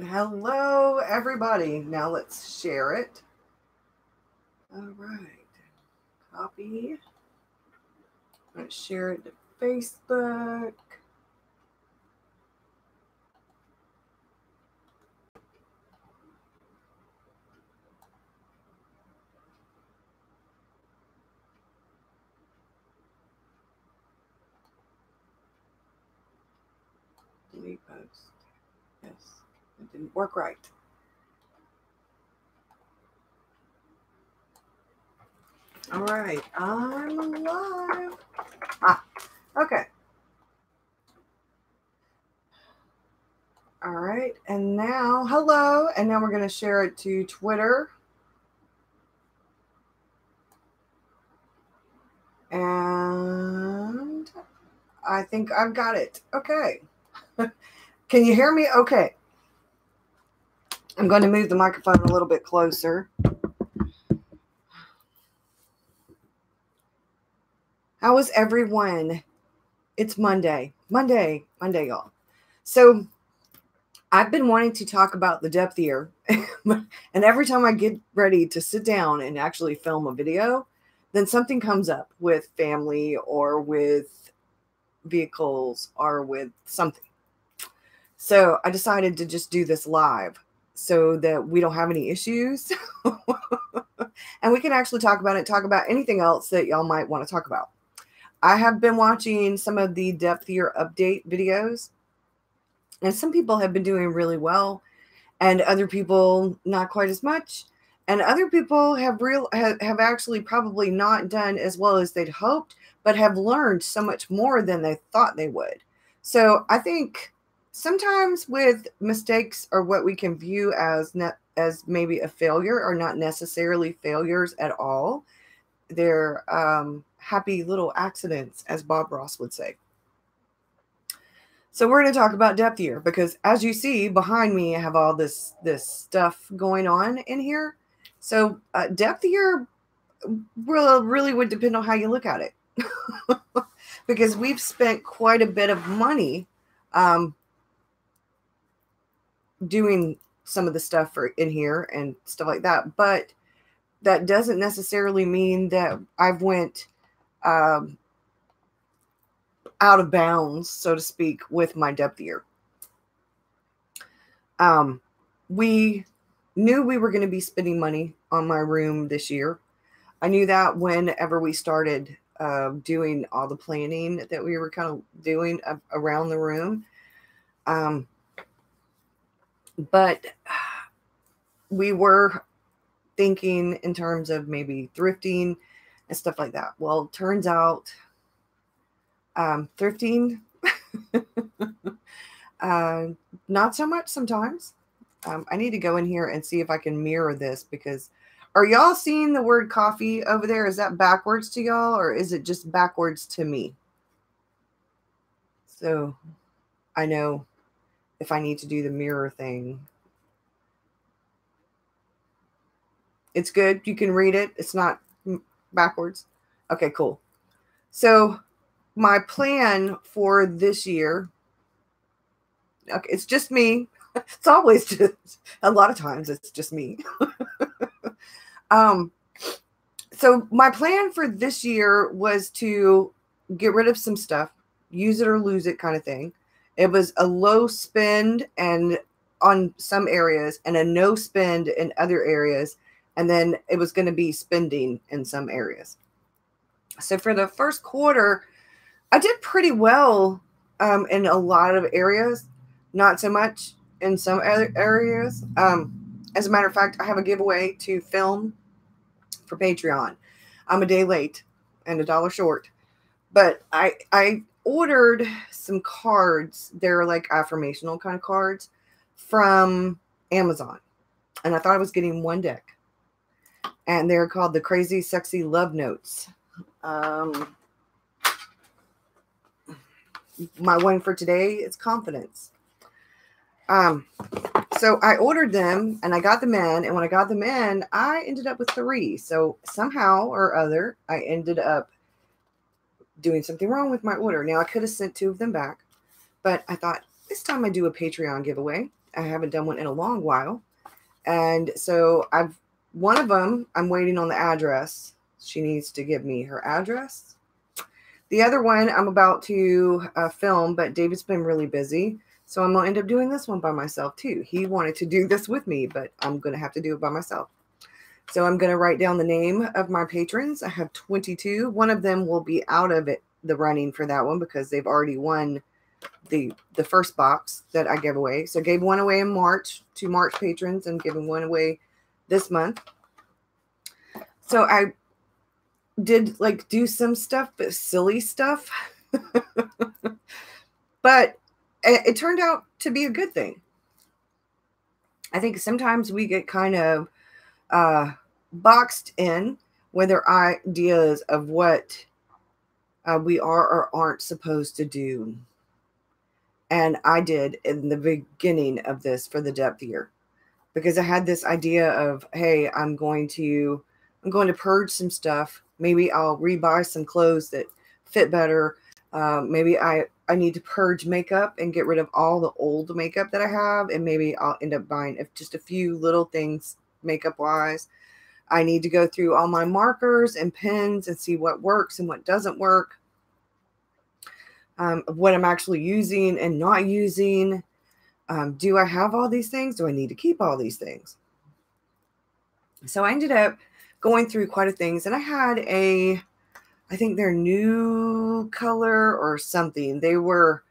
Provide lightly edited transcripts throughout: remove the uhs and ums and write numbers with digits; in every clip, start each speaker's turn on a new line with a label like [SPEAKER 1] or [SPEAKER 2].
[SPEAKER 1] Hello, everybody. Now let's share it. All right. Copy. Let's share it to Facebook. Delete post. Yes, it didn't work right. All right, I'm alive. Okay. All right, and now, hello, and now we're going to share it to Twitter. And I think I've got it. Okay. Can you hear me? Okay. I'm going to move the microphone a little bit closer. How is everyone? It's Monday, y'all. So I've been wanting to talk about the depth year. And every time I get ready to sit down and actually film a video, then something comes up with family or with vehicles or with something. So I decided to just do this live so that we don't have any issues. And we can actually talk about anything else that y'all might want to talk about. I have been watching some of the depth year update videos, and some people have been doing really well, and other people not quite as much, and other people have actually probably not done as well as they'd hoped, but have learned so much more than they thought they would. So I think sometimes with mistakes or what we can view as maybe a failure or not necessarily failures at all, they're happy little accidents, as Bob Ross would say. So we're going to talk about depth year because, as you see behind me, I have all this stuff going on in here. So depth year really would depend on how you look at it, because we've spent quite a bit of money doing some of the stuff in here and stuff like that, but that doesn't necessarily mean that I've went out of bounds, so to speak, with my depth year. We knew we were going to be spending money on my room this year. I knew that whenever we started doing all the planning that we were kind of doing around the room. But we were thinking in terms of maybe thrifting and stuff like that. Well, turns out thrifting, not so much sometimes. I need to go in here and see if I can mirror this, because are y'all seeing the word coffee over there? Is that backwards to y'all, or is it just backwards to me? So I know if I need to do the mirror thing. It's good. You can read it. It's not backwards. Okay, cool. So my plan for this year, okay, it's just me. It's always just, a lot of times it's just me. So my plan for this year was to get rid of some stuff, use it or lose it kind of thing. It was a low spend and on some areas and a no spend in other areas. And then it was going to be spending in some areas. So for the first quarter, I did pretty well in a lot of areas, not so much in some other areas. As a matter of fact, I have a giveaway to film for Patreon. I'm a day late and $1 short, but I ordered some cards. They're like affirmational kind of cards from Amazon, and I thought I was getting one deck, and they're called the Crazy Sexy Love Notes. My one for today is confidence. So I ordered them and I got them in, and when I got them in, I ended up with 3. So somehow or other, I ended up doing something wrong with my order. Now I could have sent 2 of them back, but I thought this time I do a Patreon giveaway. I haven't done one in a long while. And so one of them, I'm waiting on the address. She needs to give me her address. The other one I'm about to film, but David's been really busy. So I'm going to end up doing this one by myself too. He wanted to do this with me, but I'm going to have to do it by myself. So I'm going to write down the name of my patrons. I have 22. One of them will be out of the running for that one because they've already won the first box that I gave away. So I gave one away in March to March patrons and giving one away this month. So I did like do some stuff, but silly stuff. But it turned out to be a good thing. I think sometimes we get kind of boxed in with our ideas of what we are or aren't supposed to do. And I did in the beginning of this for the depth year, because I had this idea of, hey, I'm going to purge some stuff. Maybe I'll rebuy some clothes that fit better. Maybe I need to purge makeup and get rid of all the old makeup that I have. And maybe I'll end up buying just a few little things makeup wise. I need to go through all my markers and pens and see what works and what doesn't work. What I'm actually using and not using. Do I have all these things? Do I need to keep all these things? So I ended up going through quite a things, and I had I think they're new color or something. They were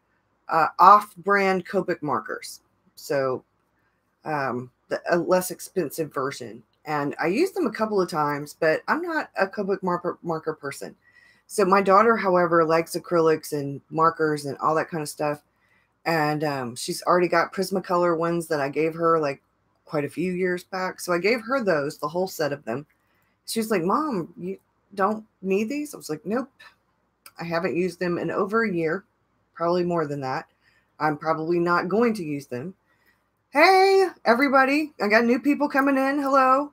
[SPEAKER 1] off-brand Copic markers. So a less expensive version. And I used them a couple of times, but I'm not a Copic marker person. So my daughter, however, likes acrylics and markers and all that kind of stuff. And she's already got Prismacolor ones that I gave her like quite a few years back. So I gave her those, the whole set of them. She was like, Mom, you don't need these? I was like, nope. I haven't used them in over a year, probably more than that. I'm probably not going to use them. Hey, everybody. I got new people coming in. Hello.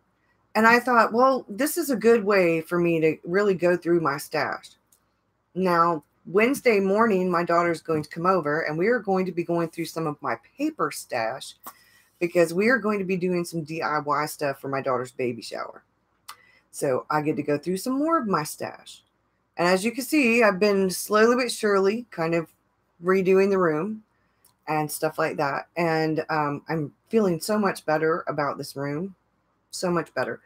[SPEAKER 1] And I thought, well, this is a good way for me to really go through my stash. Now, Wednesday morning, my daughter's going to come over and we are going to be going through some of my paper stash because we are going to be doing some DIY stuff for my daughter's baby shower. So I get to go through some more of my stash. And as you can see, I've been slowly but surely kind of redoing the room and stuff like that. And I'm feeling so much better about this room. So much better.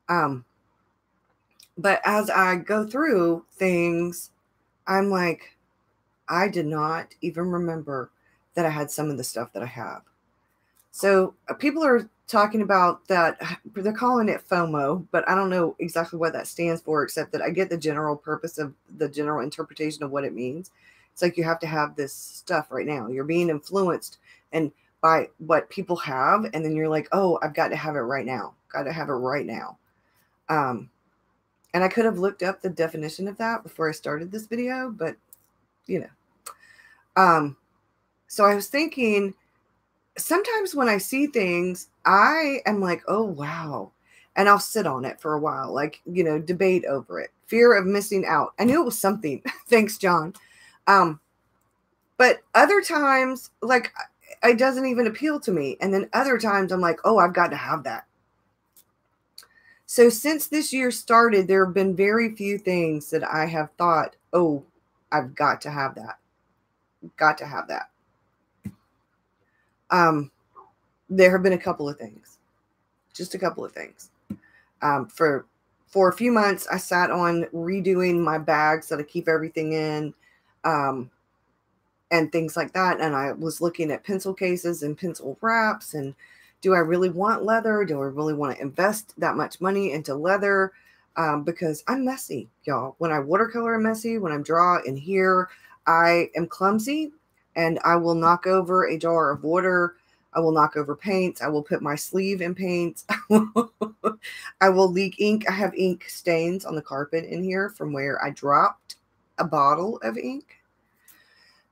[SPEAKER 1] But as I go through things, I'm like, I did not even remember that I had some of the stuff that I have. So people are talking about that. They're calling it FOMO, but I don't know exactly what that stands for, except that I get the general purpose of the general interpretation of what it means. It's like you have to have this stuff right now. You're being influenced and by what people have. And then you're like, oh, I've got to have it right now. Got to have it right now. And I could have looked up the definition of that before I started this video, but you know. So I was thinking, sometimes when I see things, I am like, oh, wow. And I'll sit on it for a while, like, you know, debate over it. Fear of missing out. I knew it was something. Thanks, John. But other times, like, it doesn't even appeal to me. And then other times I'm like, oh, I've got to have that. So since this year started, there have been very few things that I have thought, oh, I've got to have that. Got to have that. There have been a couple of things. Just a couple of things. For a few months, I sat on redoing my bags that I keep everything in, and things like that. And I was looking at pencil cases and pencil wraps, and do I really want leather? Do I really want to invest that much money into leather? Because I'm messy, y'all. When I watercolor, I'm messy. When I'm draw in here, I am clumsy, and I will knock over a jar of water. I will knock over paints. I will put my sleeve in paints. I will leak ink. I have ink stains on the carpet in here from where I dropped a bottle of ink.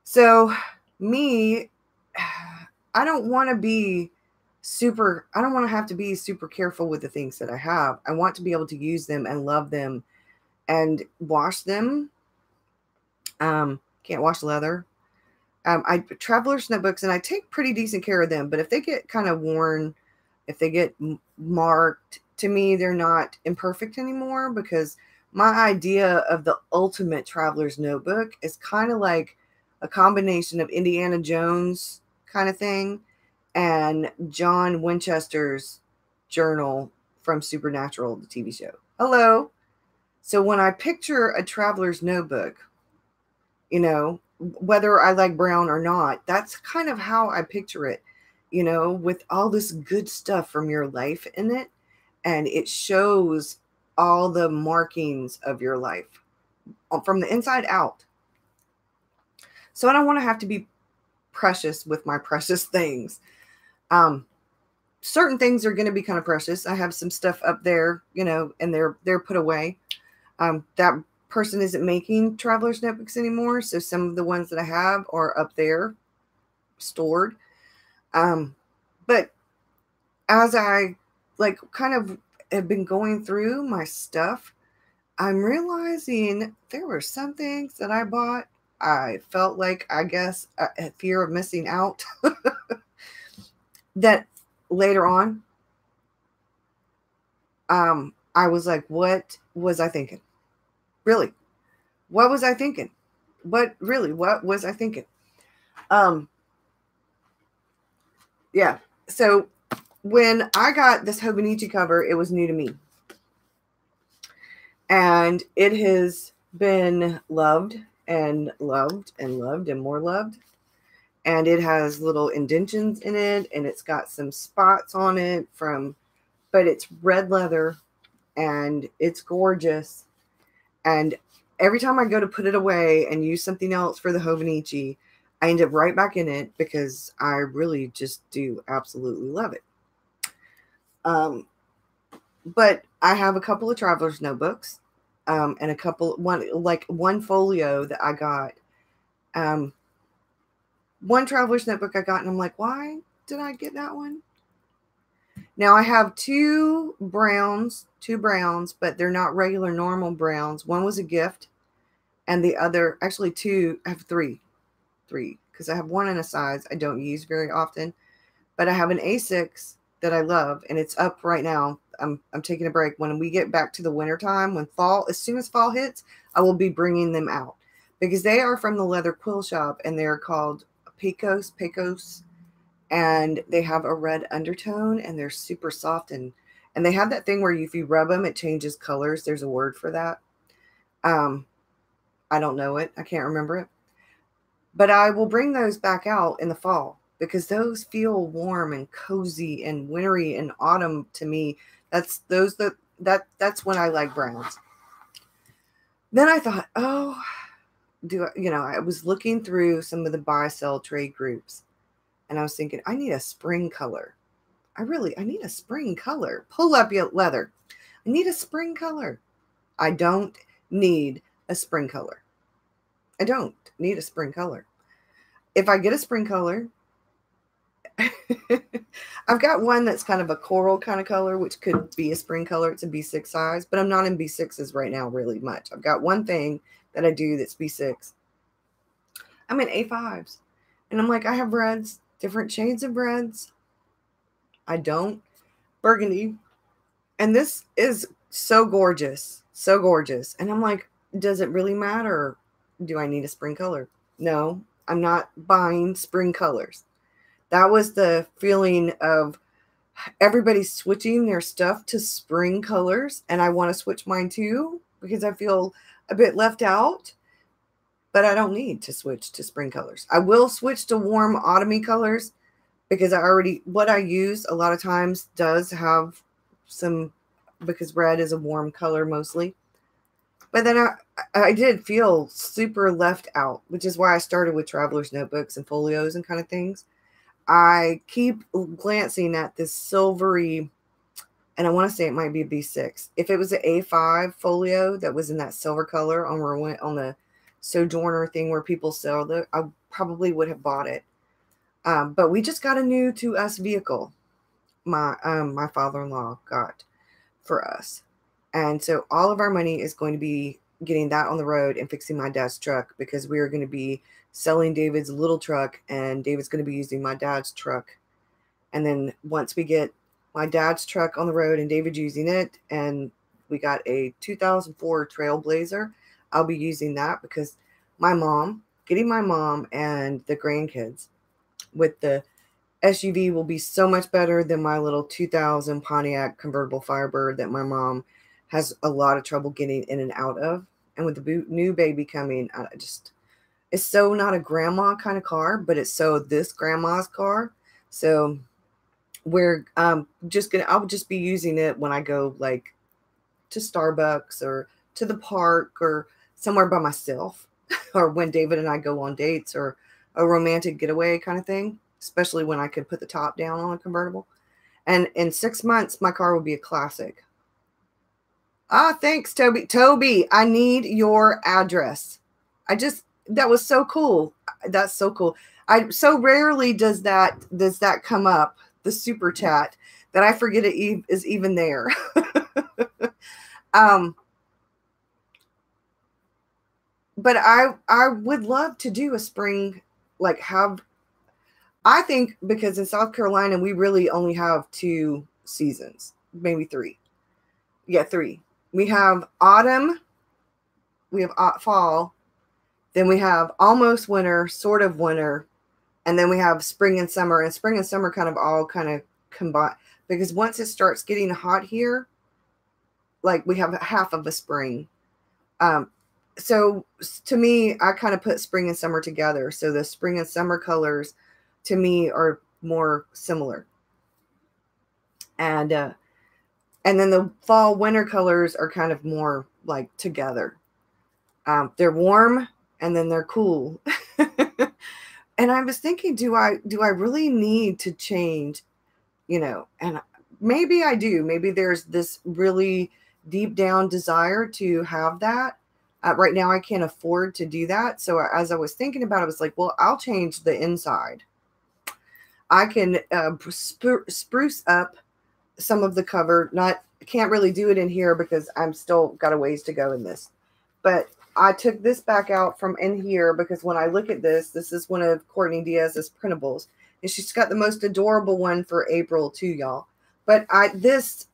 [SPEAKER 1] So me, I don't want to be I don't want to have to be super careful with the things that I have. I want to be able to use them and love them and wash them. Can't wash leather. I traveler's notebooks, and I take pretty decent care of them. But if they get kind of worn, if they get marked, to me, they're not imperfect anymore, because my idea of the ultimate traveler's notebook is kind of like a combination of Indiana Jones kind of thing and John Winchester's journal from Supernatural, the TV show. Hello. So when I picture a traveler's notebook, you know, whether I like brown or not, that's kind of how I picture it, you know, with all this good stuff from your life in it. And it shows all the markings of your life from the inside out. So I don't want to have to be precious with my precious things. Certain things are going to be kind of precious. I have some stuff up there, you know, and they're put away. That person isn't making traveler's notebooks anymore, so some of the ones that I have are up there stored. But as I like kind of have been going through my stuff, I'm realizing there were some things that I bought. I felt like, I guess, a fear of missing out that later on, I was like, what was I thinking? Really? What was I thinking? What was I thinking? Yeah. So when I got this Hobonichi cover, it was new to me. And it has been loved and loved and loved and more loved. And it has little indentions in it, and it's got some spots on it but it's red leather, and it's gorgeous. And every time I go to put it away and use something else for the Hobonichi, I end up right back in it, because I really just do absolutely love it. But I have a couple of traveler's notebooks, and one folio that I got. One traveler's notebook I got, and I'm like, why did I get that one? Now I have two browns, but they're not regular normal browns. One was a gift, and the other, actually two, I have three, because I have one in a size I don't use very often. But I have an A6 that I love, and it's up right now. I'm taking a break. When we get back to the winter time, as soon as fall hits, I will be bringing them out, because they are from the Leather Quill Shop, and they're called Pecos, and they have a red undertone, and they're super soft, and they have that thing where if you rub them, it changes colors. There's a word for that. I don't know it. I can't remember it. But I will bring those back out in the fall, because those feel warm and cozy and wintry and autumn to me. That's when I like browns. Then I thought, I was looking through some of the buy sell trade groups, and I was thinking, I need a spring color. I need a spring color. Pull up your leather. I need a spring color. I don't need a spring color. I don't need a spring color. If I get a spring color, I've got one that's kind of a coral kind of color, which could be a spring color. It's a B6 size, but I'm not in B6s right now really much. I've got one thing that I do that's B6. I'm in A5s. And I'm like, I have reds, different shades of reds. I don't. Burgundy. And this is so gorgeous. So gorgeous. And I'm like, does it really matter? Do I need a spring color? No, I'm not buying spring colors. That was the feeling of everybody switching their stuff to spring colors, and I want to switch mine too, because I feel a bit left out. But I don't need to switch to spring colors. I will switch to warm autumny colors, because what I use a lot of times does have some, because red is a warm color mostly. But then I did feel super left out, which is why I started with traveler's notebooks and folios and kind of things. I keep glancing at this silvery, and I want to say it might be a B6. If it was an A5 folio that was in that silver color on the Sojourner thing where people sell it, I probably would have bought it. But we just got a new to us vehicle. My father-in-law got for us. And so all of our money is going to be getting that on the road and fixing my dad's truck, because we are going to be selling David's little truck, and David's going to be using my dad's truck. And then once we get my dad's truck on the road and David using it, and we got a 2004 Trailblazer, I'll be using that because getting my mom and the grandkids with the SUV will be so much better than my little 2000 Pontiac convertible Firebird that my mom has a lot of trouble getting in and out of. And with the new baby coming, it's so not a grandma kind of car, but it's so this grandma's car. So I'll just be using it when I go like to Starbucks or to the park or somewhere by myself, or when David and I go on dates or a romantic getaway kind of thing, especially when I could put the top down on a convertible. And in 6 months, my car will be a classic. Thanks, Toby. Toby, I need your address. That was so cool. That's so cool. So rarely does that come up, the super chat, that I forget it is even there. But I would love to do a spring, I think, because in South Carolina, we really only have 2 seasons, maybe 3. Yeah, 3. We have autumn, we have fall, then we have almost winter, sort of winter, and then we have spring and summer. And spring and summer all combine, because once it starts getting hot here, like we have half of a spring. So to me, I kind of put spring and summer together. So the spring and summer colors to me are more similar. And then the fall winter colors are kind of more like together. They're warm and then they're cool. And I was thinking, do I really need to change, and maybe I do. Maybe there's this really deep down desire to have that. Right now, I can't afford to do that. So as I was thinking about it, I was like, well, I'll change the inside. I can spruce up some of the cover. Can't really do it in here because I'm still got a ways to go in this. But I took this back out from in here because when I look at this is one of Courtney Diaz's printables. And she's got the most adorable one for April too, y'all. But this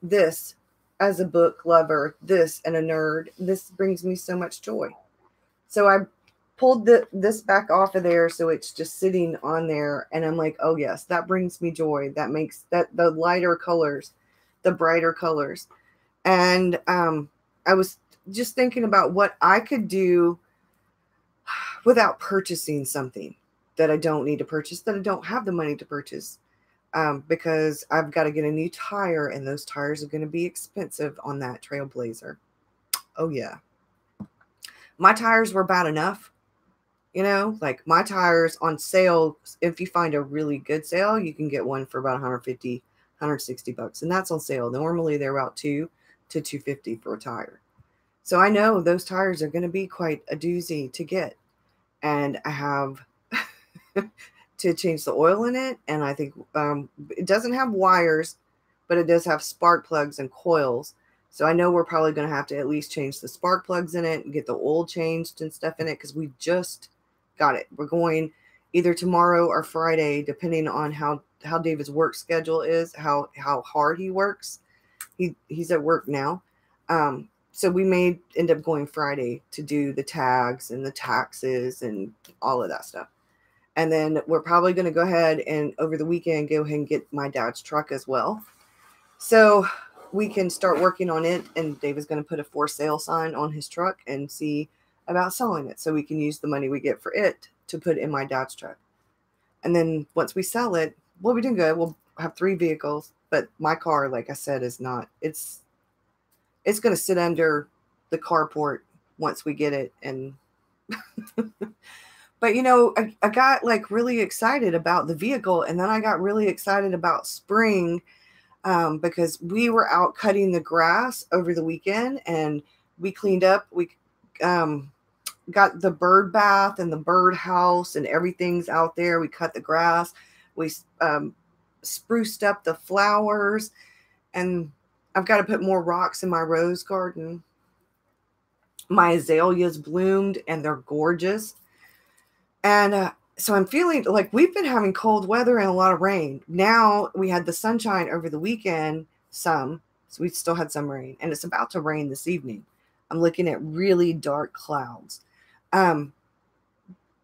[SPEAKER 1] as a book lover, this and a nerd, this brings me so much joy. So I pulled this back off of there, so it's just sitting on there, and I'm like, oh yes, that brings me joy. That makes that the lighter colors, the brighter colors. And I was just thinking about what I could do without purchasing something that I don't need to purchase, that I don't have the money to purchase. Because I've got to get a new tire, and those tires are going to be expensive on that Trailblazer. Oh yeah. My tires were bad enough, like my tires on sale. If you find a really good sale, you can get one for about 150, 160 bucks. And that's on sale. Normally they're about $200 to $250 for a tire. So I know those tires are going to be quite a doozy to get. And I have to change the oil in it. And I think it doesn't have wires, but it does have spark plugs and coils. So I know we're probably going to have to at least change the spark plugs in it and get the oil changed and stuff in it, because we just got it. We're going either tomorrow or Friday, depending on how David's work schedule is, how hard he works. He's at work now. So we may end up going Friday to do the tags and the taxes and all of that stuff. And then we're probably going to go ahead and over the weekend go ahead and get my dad's truck as well. So we can start working on it. And David's going to put a for sale sign on his truck and see about selling it, so we can use the money we get for it to put in my dad's truck. And then once we sell it, we'll be doing good. We'll have 3 vehicles. But my car, like I said, is not. It's going to sit under the carport once we get it. And but I got like really excited about the vehicle, and then I got really excited about spring, because we were out cutting the grass over the weekend, and we cleaned up. We got the bird bath and the bird house, and everything's out there. We cut the grass. We spruced up the flowers, and I've got to put more rocks in my rose garden. My azaleas bloomed, and they're gorgeous. And so I'm feeling like we've been having cold weather and a lot of rain. Now we had the sunshine over the weekend, so we still had some rain, and it's about to rain this evening. I'm looking at really dark clouds. Um,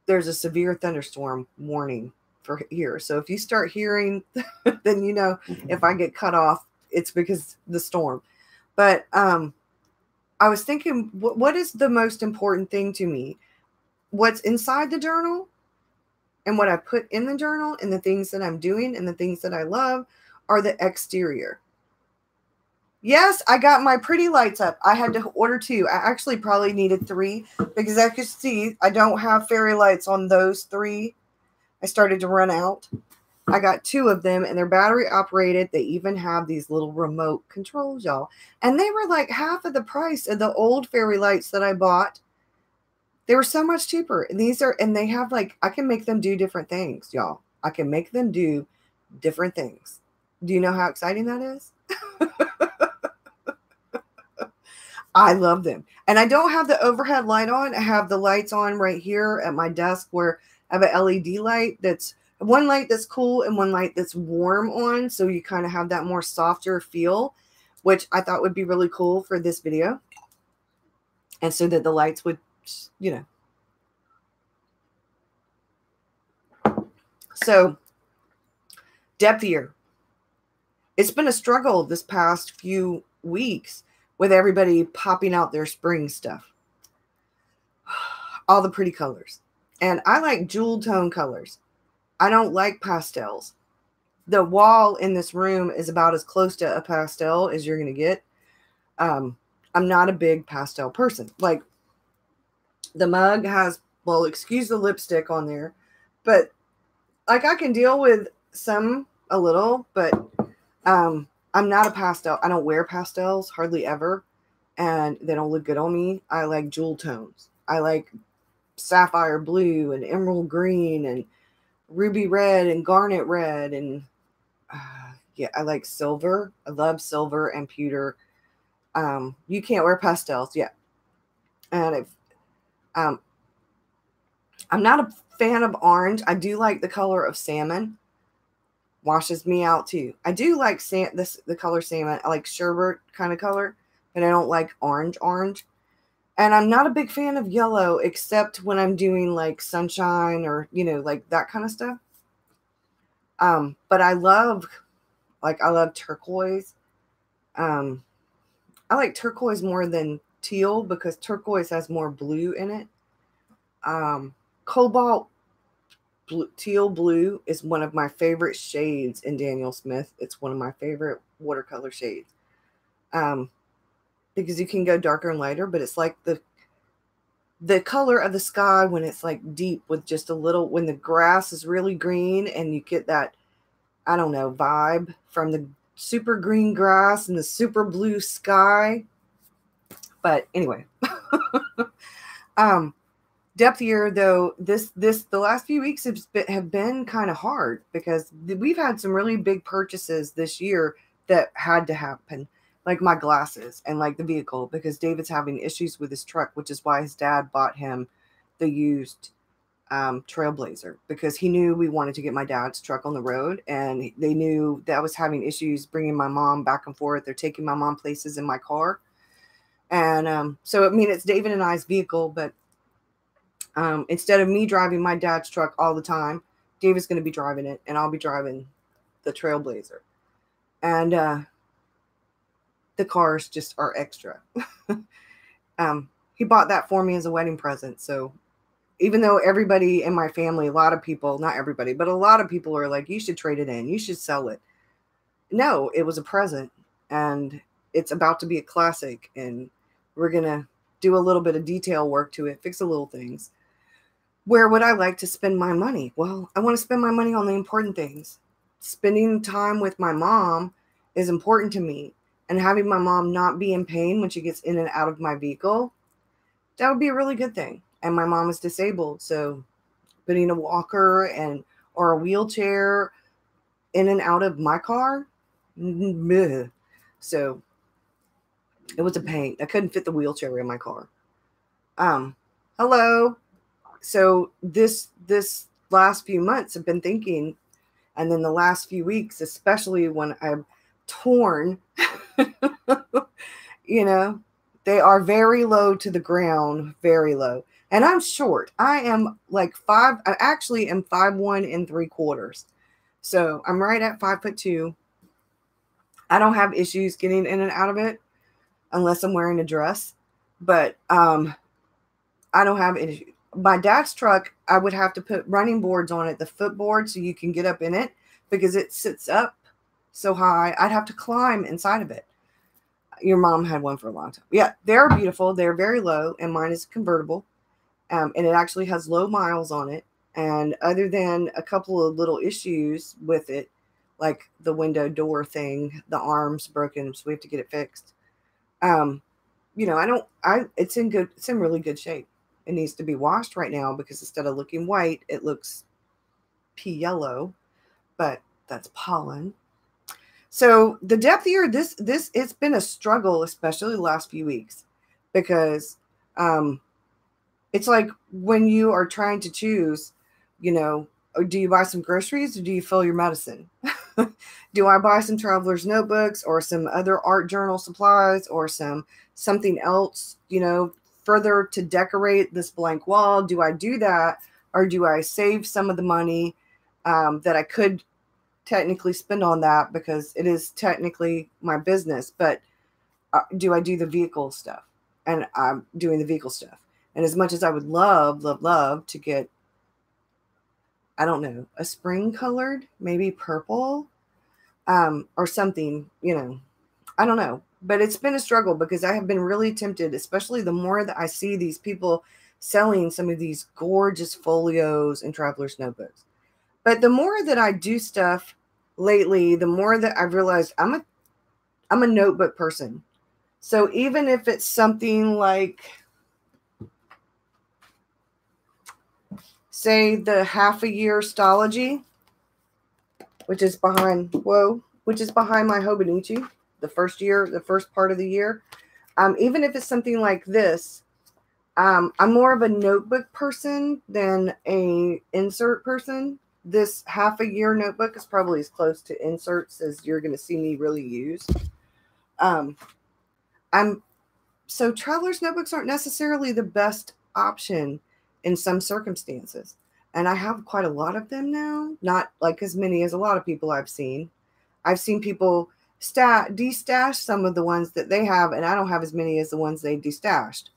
[SPEAKER 1] there's a severe thunderstorm warning for here. So if you start hearing, then you know if I get cut off, it's because the storm. But I was thinking, what is the most important thing to me? What's inside the journal and what I put in the journal and the things that I'm doing and the things that I love are the exterior. Yes, I got my pretty lights up. I had to order 2. I actually probably needed 3 because as you can see, I don't have fairy lights on those 3. I started to run out. I got 2 of them and they're battery operated. They even have these little remote controls, y'all. And they were like half of the price of the old fairy lights that I bought. They were so much cheaper. And they have like, I can make them do different things, y'all. I can make them do different things. Do you know how exciting that is? I love them. And I don't have the overhead light on. I have the lights on right here at my desk where I have an LED light that's one light that's cool and one light that's warm on. So you kind of have that more softer feel, which I thought would be really cool for this video. And so that the lights would, you know. So depth year. It's been a struggle this past few weeks with everybody popping out their spring stuff. All the pretty colors. And I like jewel tone colors. I don't like pastels. The wall in this room is about as close to a pastel as you're going to get. I'm not a big pastel person. Like the mug has, well, excuse the lipstick on there, but like I can deal with some a little, but I'm not a pastel. I don't wear pastels hardly ever, and they don't look good on me. I like jewel tones. I like sapphire blue and emerald green and ruby red and garnet red. And yeah, I like silver. I love silver and pewter. You can't wear pastels yet. And if I'm not a fan of orange. I do like the color of salmon. Washes me out too. I do like the color salmon. I like sherbet kind of color, but I don't like orange. And I'm not a big fan of yellow, except when I'm doing like sunshine or, you know, like that kind of stuff. But I love turquoise. I like turquoise more than teal because turquoise has more blue in it. Cobalt blue, teal blue is one of my favorite shades in Daniel Smith. It's one of my favorite watercolor shades. Because you can go darker and lighter, but it's like the color of the sky when it's like deep with just a little, when the grass is really green and you get that, I don't know, vibe from the super green grass and the super blue sky. But anyway, depth year though, the last few weeks have been kind of hard because we've had some really big purchases this year that had to happen, like my glasses and like the vehicle, because David's having issues with his truck, which is why his dad bought him the used Trailblazer, because he knew we wanted to get my dad's truck on the road, and they knew that I was having issues bringing my mom back and forth. They're taking my mom places in my car. And so, I mean, it's David and I's vehicle, but instead of me driving my dad's truck all the time, David's going to be driving it, and I'll be driving the Trailblazer. And the cars just are extra. He bought that for me as a wedding present. So even though everybody in my family, a lot of people, not everybody, but a lot of people are like, you should trade it in. You should sell it. No, it was a present, and it's about to be a classic, and we're going to do a little bit of detail work to it, fix a little things. Where would I like to spend my money? Well, I want to spend my money on the important things. Spending time with my mom is important to me. And having my mom not be in pain when she gets in and out of my vehicle, that would be a really good thing. And my mom is disabled, so putting a walker or a wheelchair in and out of my car, bleh. So it was a pain. I couldn't fit the wheelchair in my car. Hello. So this last few months I've been thinking, and then the last few weeks, especially when I've torn, you know, they are very low to the ground, very low. And I'm short. I am like I actually am 5'1 3/4". So I'm right at 5'2". I don't have issues getting in and out of it unless I'm wearing a dress. But I don't have issues. My dad's truck, I would have to put running boards on it, the footboard, so you can get up in it because it sits up so high. I'd have to climb inside of it. Your mom had one for a long time. Yeah, they're beautiful. They're very low, and mine is convertible. And it actually has low miles on it. And other than a couple of little issues with it, like the window door thing, the arm's broken, so we have to get it fixed. It's in really good shape. It needs to be washed right now because instead of looking white, it looks pea yellow, but that's pollen. So the depth year, it's been a struggle, especially the last few weeks, because it's like when you are trying to choose, do you buy some groceries or do you fill your medicine? Do I buy some traveler's notebooks or some other art journal supplies or something else, further to decorate this blank wall? Do I do that, or do I save some of the money that I could technically spend on that because it is technically my business? But do I do the vehicle stuff? And I'm doing the vehicle stuff. And as much as I would love to get, I don't know, a spring colored, maybe purple, or something, I don't know. But it's been a struggle because I have been really tempted, especially the more that I see these people selling some of these gorgeous folios and traveler's notebooks. But the more that I do stuff lately, the more that I've realized I'm a notebook person. So even if it's something like, say, the half a year Stology, which is behind my Hobonichi, the first part of the year. Even if it's something like this, I'm more of a notebook person than a insert person. This half a year notebook is probably as close to inserts as you're going to see me really use. So traveler's notebooks aren't necessarily the best option in some circumstances. And I have quite a lot of them now, not like as many as a lot of people I've seen. I've seen people destash some of the ones that they have, and I don't have as many as the ones they destashed.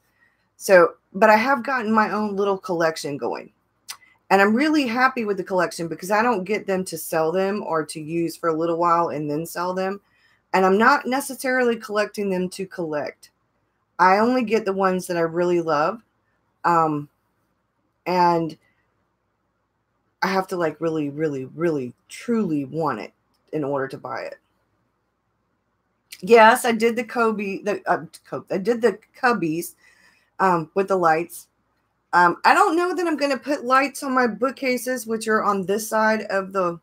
[SPEAKER 1] So, but I have gotten my own little collection going. And I'm really happy with the collection because I don't get them to sell them or to use for a little while and then sell them. And I'm not necessarily collecting them to collect. I only get the ones that I really love. And I have to like really, really, really, truly want it in order to buy it. Yes, I did the I did the cubbies with the lights. I don't know that I'm going to put lights on my bookcases, which are on this side of the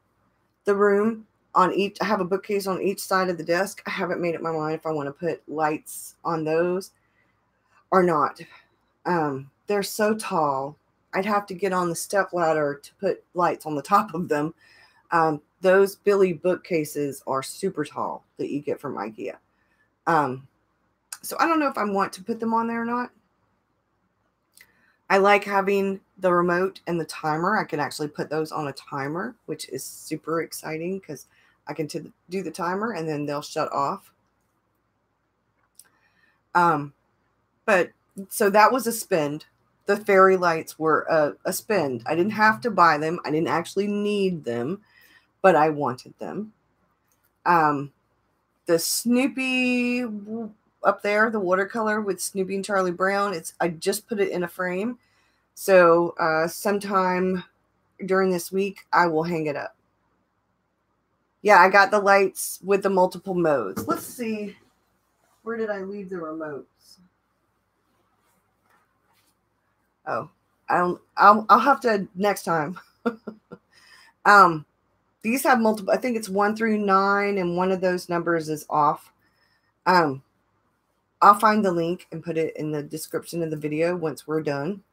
[SPEAKER 1] room. I have a bookcase on each side of the desk. I haven't made up my mind if I want to put lights on those or not. They're so tall. I'd have to get on the step ladder to put lights on the top of them. Those Billy bookcases are super tall that you get from IKEA. So I don't know if I want to put them on there or not. I like having the remote and the timer. I can actually put those on a timer, which is super exciting because I can do the timer and then they'll shut off. But so that was a spend. The fairy lights were a spend. I didn't have to buy them. I didn't actually need them, but I wanted them. The Snoopy up there, the watercolor with Snoopy and Charlie Brown, I just put it in a frame. So sometime during this week, I will hang it up. Yeah, I got the lights with the multiple modes. Let's see. Where did I leave the remotes? Oh, I'll have to next time. These have multiple, I think it's 1 through 9, and one of those numbers is off. I'll find the link and put it in the description of the video once we're done.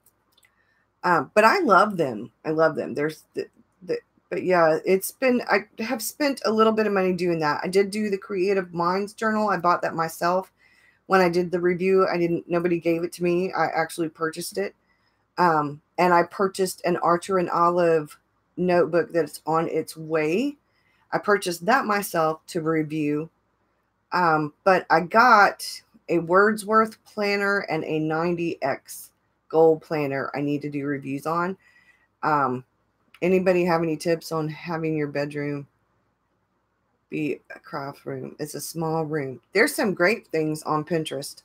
[SPEAKER 1] But I love them. I love them. But yeah, I have spent a little bit of money doing that. I did do the Creative Minds journal. I bought that myself. When I did the review, nobody gave it to me. I actually purchased it. And I purchased an Archer and Olive notebook that's on its way. I purchased that myself to review. But I got a Wordsworth planner and a 90X gold planner I need to do reviews on. Anybody have any tips on having your bedroom be a craft room? It's a small room. There's some great things on Pinterest.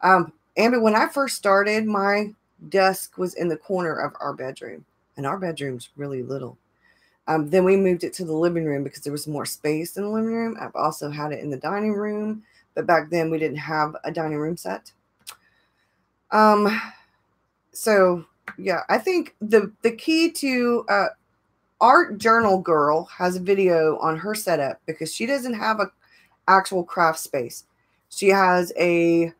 [SPEAKER 1] And when I first started, my desk was in the corner of our bedroom, and our bedroom's really little. Then we moved it to the living room because there was more space in the living room. I've also had it in the dining room, but back then we didn't have a dining room set. So yeah, I think the key to Art Journal Girl has a video on her setup because she doesn't have a actual craft space. She has a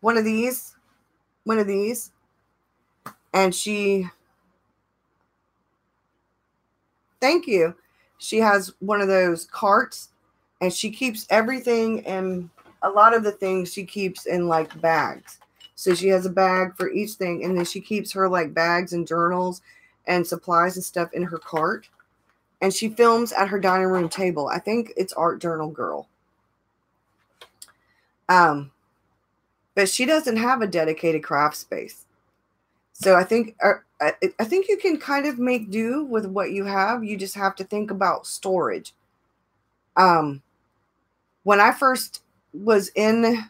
[SPEAKER 1] one of these, and thank you. She has one of those carts, and she keeps everything, and a lot of the things she keeps in like bags. So she has a bag for each thing, and then she keeps her like bags and journals and supplies and stuff in her cart. And she films at her dining room table. I think it's Art Journal Girl. But she doesn't have a dedicated craft space. So I think you can kind of make do with what you have. You just have to think about storage. When I first was in,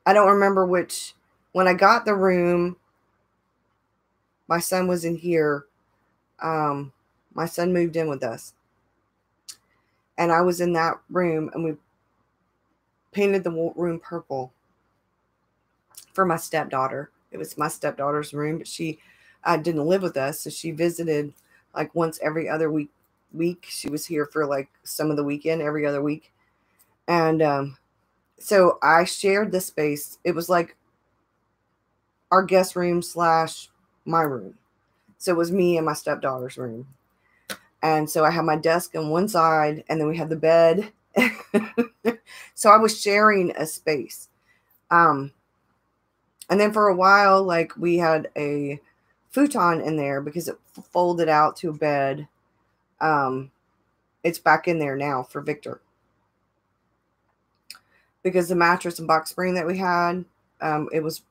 [SPEAKER 1] I don't remember when I got the room, my son was in here. My son moved in with us. And I was in that room, and we painted the room purple for my stepdaughter. It was my stepdaughter's room, but she didn't live with us, so she visited like once every other week. She was here for like some of the weekend, every other week. And so I shared this space. It was like our guest room / my room. So it was me and my stepdaughter's room. And so I had my desk on one side, and then we had the bed. So I was sharing a space. And then for a while, like we had a futon in there because it folded out to a bed. It's back in there now for Victor. Because the mattress and box spring that we had, it was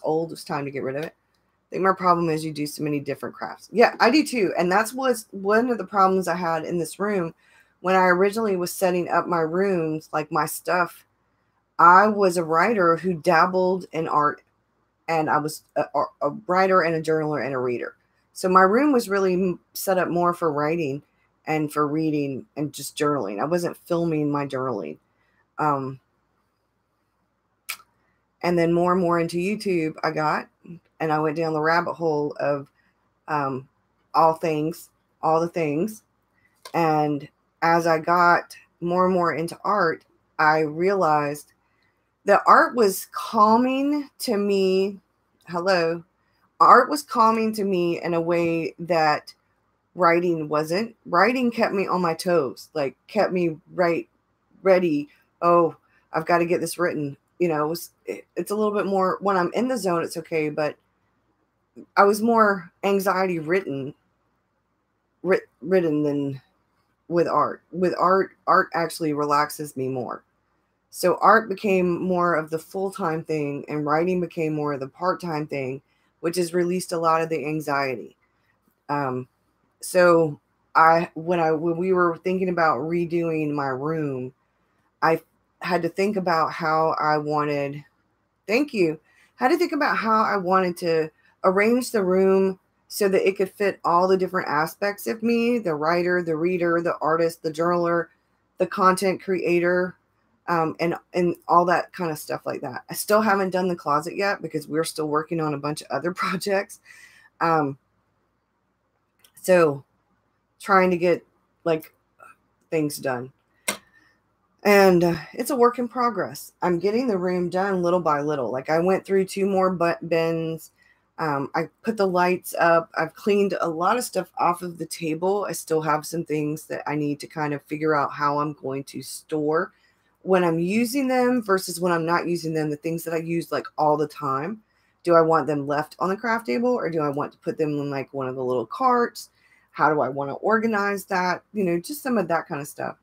[SPEAKER 1] old. It was time to get rid of it. I think my problem is you do so many different crafts. Yeah, I do too. And that's was one of the problems I had in this room. When I originally was setting up my rooms, like my stuff, I was a writer who dabbled in art, and I was a writer and a journaler and a reader. So my room was really set up more for writing and for reading and just journaling. I wasn't filming my journaling. And then more and more into YouTube I got, and I went down the rabbit hole of all the things. And as I got more and more into art, I realized that art was calming to me. Art was calming to me in a way that writing wasn't. Writing kept me on my toes, like kept me ready. Oh, I've got to get this written. You know, it's a little bit more when I'm in the zone, it's okay. But I was more anxiety ridden than with art. With art actually relaxes me more. So art became more of the full-time thing, and writing became more of the part-time thing, which has released a lot of the anxiety. So when we were thinking about redoing my room, I had to think about how I wanted, had to think about how I wanted to arrange the room so that it could fit all the different aspects of me, the writer, the reader, the artist, the journaler, the content creator, and all that kind of stuff like that. I still haven't done the closet yet because we're still working on a bunch of other projects. So trying to get like things done. And it's a work in progress. I'm getting the room done little by little. Like I went through 2 more bins. I put the lights up. I've cleaned a lot of stuff off of the table. I still have some things that I need to kind of figure out how I'm going to store when I'm using them versus when I'm not using them. The things that I use like all the time. Do I want them left on the craft table, or do I want to put them in like one of the little carts? How do I want to organize that? You know, just some of that kind of stuff.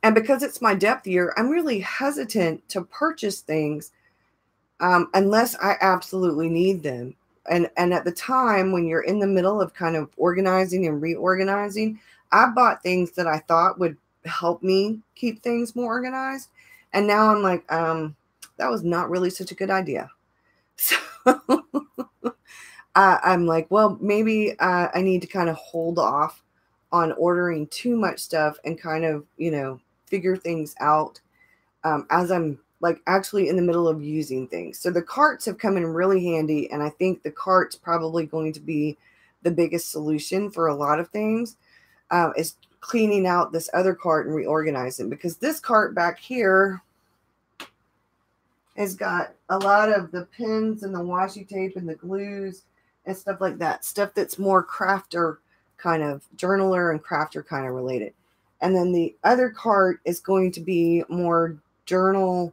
[SPEAKER 1] And because it's my depth year, I'm really hesitant to purchase things unless I absolutely need them. And at the time when you're in the middle of kind of organizing and reorganizing, I bought things that I thought would help me keep things more organized. And now I'm like, that was not really such a good idea. So I'm like, well, maybe I need to kind of hold off on ordering too much stuff and kind of, you know, figure things out as I'm like actually in the middle of using things. So the carts have come in really handy. And I think the cart's probably going to be the biggest solution for a lot of things is cleaning out this other cart and reorganizing, because this cart back here has got a lot of the pins and the washi tape and the glues and stuff like that. Stuff that's more crafter kind of journaler and crafter kind of related. And then the other cart is going to be more journal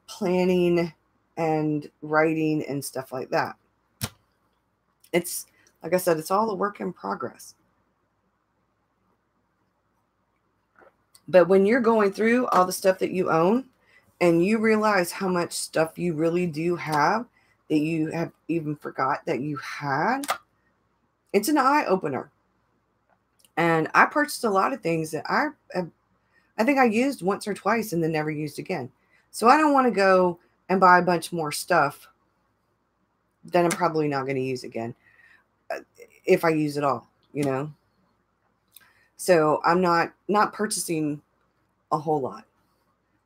[SPEAKER 1] planning and writing and stuff like that. It's, like I said, it's all a work in progress. But when you're going through all the stuff that you own and you realize how much stuff you really do have that you have even forgot that you had, it's an eye opener. And I purchased a lot of things that I think I used once or twice and then never used again. So I don't want to go and buy a bunch more stuff that I'm probably not going to use again if I use it all, you know. So I'm not purchasing a whole lot.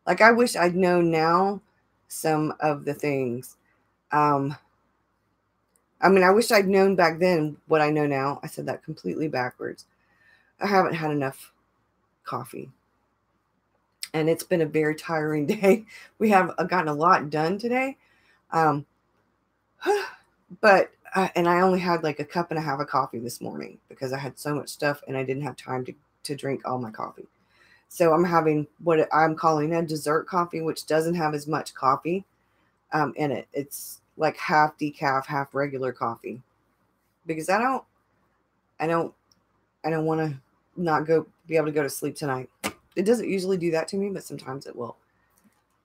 [SPEAKER 1] Like I wish I'd known now some of the things. I mean, I wish I'd known back then what I know now. I said that completely backwards. I haven't had enough coffee. And it's been a very tiring day. We have gotten a lot done today. But and I only had like a cup and a half of coffee this morning because I had so much stuff and I didn't have time to drink all my coffee. So I'm having what I'm calling a dessert coffee, which doesn't have as much coffee in it. It's like half decaf, half regular coffee, because I don't want to not be able to go to sleep tonight. It doesn't usually do that to me, but sometimes it will.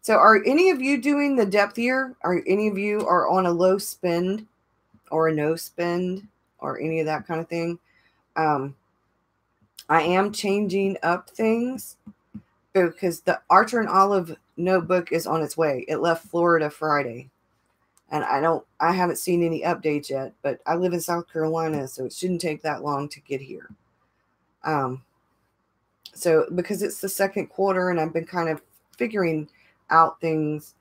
[SPEAKER 1] So are any of you doing the depth year? Are any of you are on a low spend or a no spend or any of that kind of thing? I am changing up things because the Archer and Olive notebook is on its way. It left Florida Friday. And I haven't seen any updates yet, but I live in South Carolina, so it shouldn't take that long to get here. So because it's the second quarter and I've been kind of figuring out things,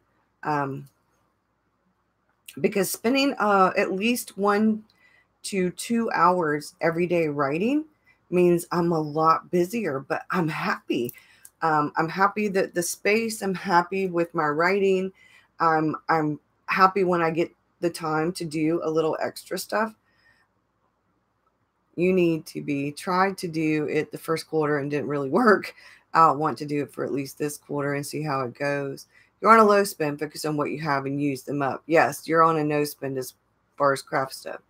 [SPEAKER 1] because spending at least 1 to 2 hours every day writing means I'm a lot busier, but I'm happy. I'm happy that the space, I'm happy with my writing. I'm happy when I get the time to do a little extra stuff. You need to be tried to do it the first quarter and didn't really work. I'll want to do it for at least this quarter and see how it goes. You're on a low spend, focus on what you have and use them up. Yes, you're on a no spend as far as craft stuff.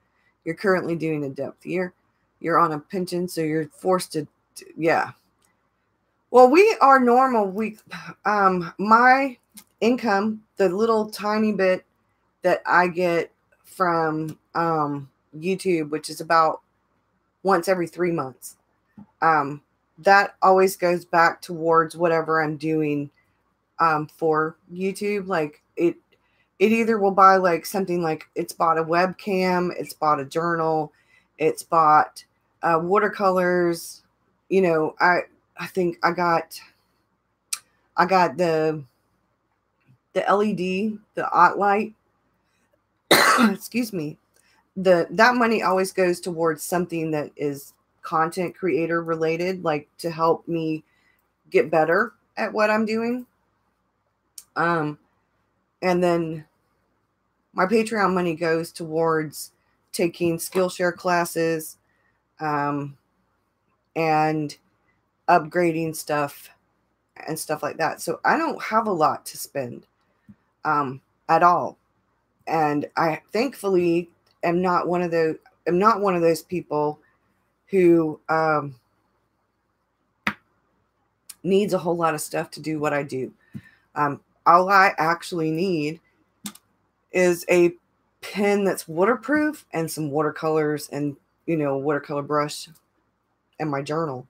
[SPEAKER 1] You're currently doing a depth year. You're on a pension, so you're forced to yeah. Well, we are normal. My income, the little tiny bit that I get from YouTube, which is about once every 3 months, that always goes back towards whatever I'm doing for YouTube. Like it either will buy like something like it's bought a webcam, it's bought a journal, it's bought watercolors. You know, I think I got the LED, the OT light. Excuse me. That money always goes towards something that is content creator related, like to help me get better at what I'm doing. And then my Patreon money goes towards taking Skillshare classes, and upgrading stuff and stuff like that. So I don't have a lot to spend at all. And I thankfully am not one of those people who needs a whole lot of stuff to do what I do. All I actually need is a pen that's waterproof and some watercolors and, watercolor brush and my journal.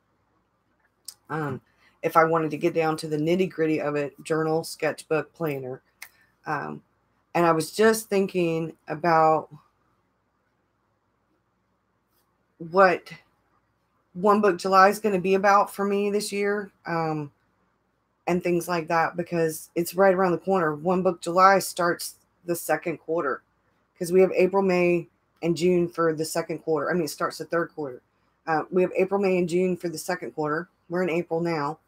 [SPEAKER 1] If I wanted to get down to the nitty gritty of it, journal, sketchbook, planner. And I was just thinking about what One Book July is going to be about for me this year, and things like that, because it's right around the corner. One Book July starts the second quarter, because we have April, May, and June for the second quarter. I mean, it starts the third quarter. We have April, May, and June for the second quarter. We're in April now.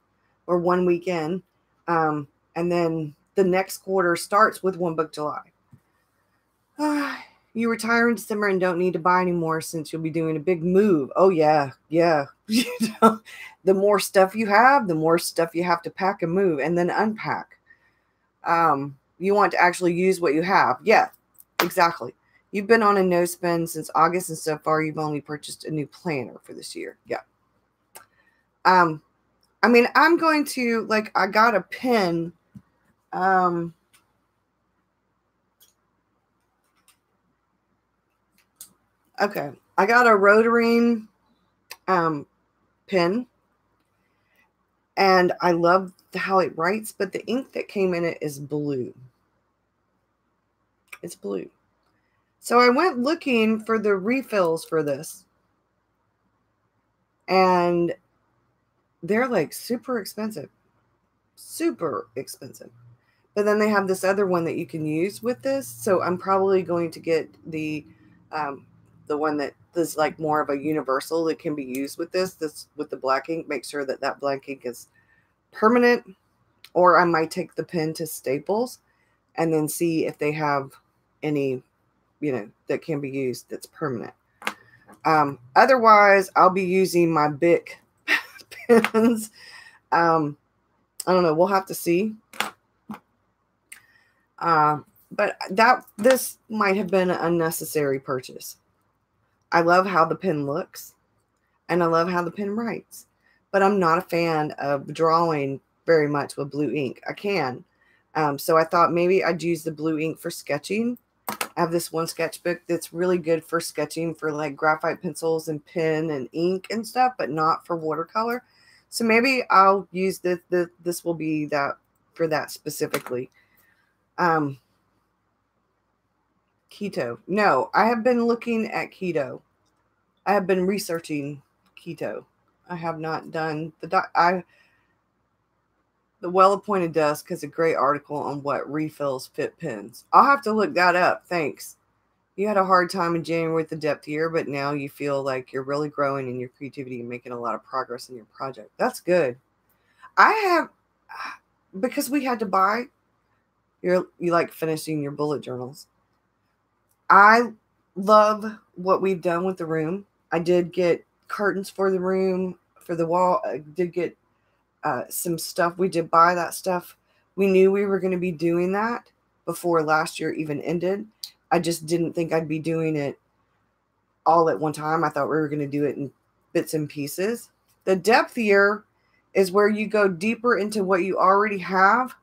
[SPEAKER 1] We're 1 week in. And then the next quarter starts with One Book July. You retire in December and don't need to buy anymore since you'll be doing a big move. Oh, yeah. The more stuff you have, the more stuff you have to pack and move and then unpack. You want to actually use what you have. Yeah, exactly. You've been on a no spend since August, and so far you've only purchased a new planner for this year. Yeah. I mean, I'm going to, I got a pen. Okay. I got a Rotary pen, and I love how it writes, but the ink that came in it is blue. It's blue. So I went looking for the refills for this, and they're super expensive. But then they have this other one that you can use with this. So I'm probably going to get the one that is more of a universal that can be used with this with the black ink. Make sure that black ink is permanent, or I might take the pen to Staples and then see if they have any, that can be used that's permanent. Otherwise, I'll be using my Bic pens. I don't know. We'll have to see. But this might have been an unnecessary purchase. I love how the pen looks, and I love how the pen writes, but I'm not a fan of drawing very much with blue ink. I can. So I thought maybe I'd use the blue ink for sketching. I have this one sketchbook that's really good for sketching for graphite pencils and pen and ink and stuff, but not for watercolor. So maybe I'll use this. This will be that for that specifically. Keto. No, I have been looking at keto. I have been researching keto. I have not done the Well-Appointed Desk has a great article on what refills fit pens. I'll have to look that up. Thanks. You had a hard time in January with the depth year, but now you feel like you're really growing in your creativity and making a lot of progress in your project. That's good. I have, because we had to buy, you like finishing your bullet journals. I love what we've done with the room. I did get curtains for the room, for the wall. I did get some stuff. We did buy that stuff. We knew we were going to be doing that before last year even ended. I just didn't think I'd be doing it all at one time. I thought we were going to do it in bits and pieces. The depth year is where you go deeper into what you already have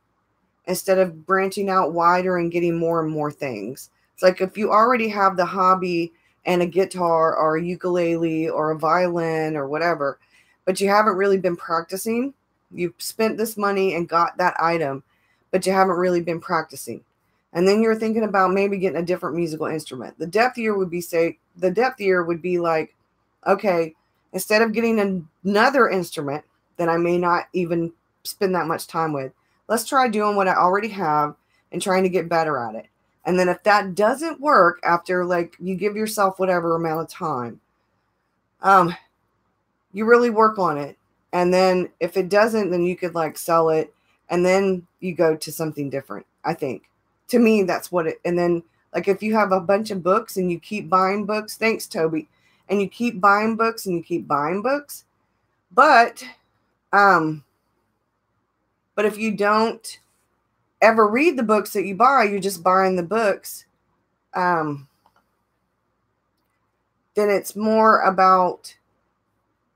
[SPEAKER 1] instead of branching out wider and getting more and more things. It's like if you already have the hobby and a guitar or a ukulele or a violin or whatever, but you haven't really been practicing. You've spent this money and got that item, but you haven't really been practicing. And then you're thinking about maybe getting a different musical instrument. The depth year would be like, okay, instead of getting another instrument that I may not even spend that much time with, let's try doing what I already have and trying to get better at it. And then if that doesn't work after you give yourself whatever amount of time, you really work on it And then if it doesn't, then you could like sell it and then you go to something different. I think to me, that's what it, and then like if you have a bunch of books and you keep buying books, thanks Toby, and you keep buying books and you keep buying books, but if you don't ever read the books that you buy, you're just buying the books, then it's more about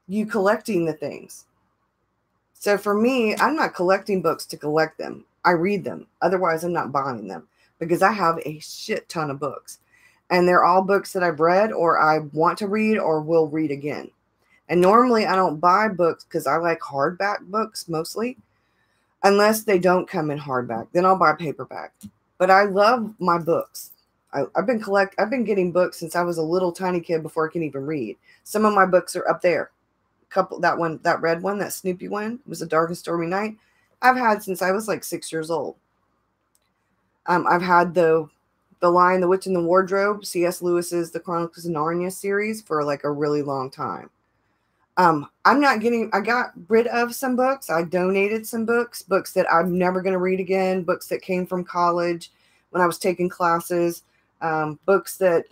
[SPEAKER 1] you collecting the things. So for me, I'm not collecting books to collect them. I read them. Otherwise, I'm not buying them because I have a shit ton of books. And they're all books that I've read or I want to read or will read again. And normally I don't buy books because I like hardback books mostly, unless they don't come in hardback. Then I'll buy paperback. But I love my books. I've been getting books since I was a little tiny kid before I can even read. Some of my books are up there. That red one, that Snoopy one, was A Dark and Stormy Night. I've had since I was like 6 years old. I've had the Lion, the Witch, and the Wardrobe, C.S. Lewis's The Chronicles of Narnia series for like a really long time. I got rid of some books. I donated some books that I'm never going to read again, books that came from college when I was taking classes, books that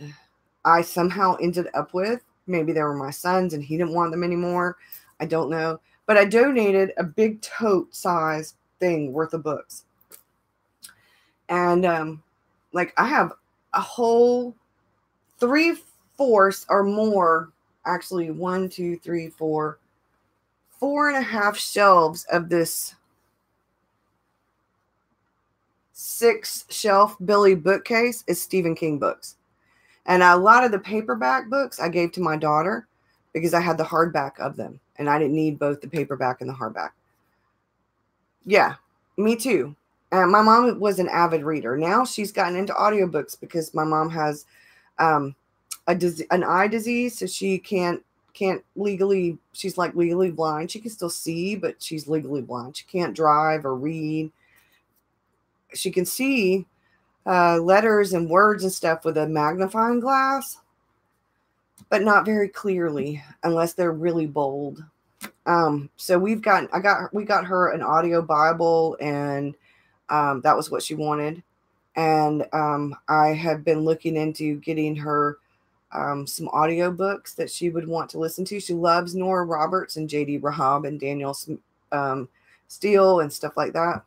[SPEAKER 1] I somehow ended up with. Maybe they were my son's and he didn't want them anymore. I don't know. But I donated a big tote size thing worth of books. And like I have a whole 3/4 or more, actually 1, 2, 3, 4, 4.5 shelves of this 6-shelf Billy bookcase is Stephen King books. And a lot of the paperback books I gave to my daughter because I had the hardback of them. And I didn't need both the paperback and the hardback. Yeah, me too. And my mom was an avid reader. Now she's gotten into audiobooks because my mom has an eye disease. So she can't legally, she's like legally blind. She can still see, but she's legally blind. She can't drive or read. She can see letters and words and stuff with a magnifying glass, but not very clearly unless they're really bold. So we got her an audio Bible, and that was what she wanted. And I have been looking into getting her some audio books that she would want to listen to. She loves Nora Roberts and J.D. Rahab and Daniel Steele and stuff like that.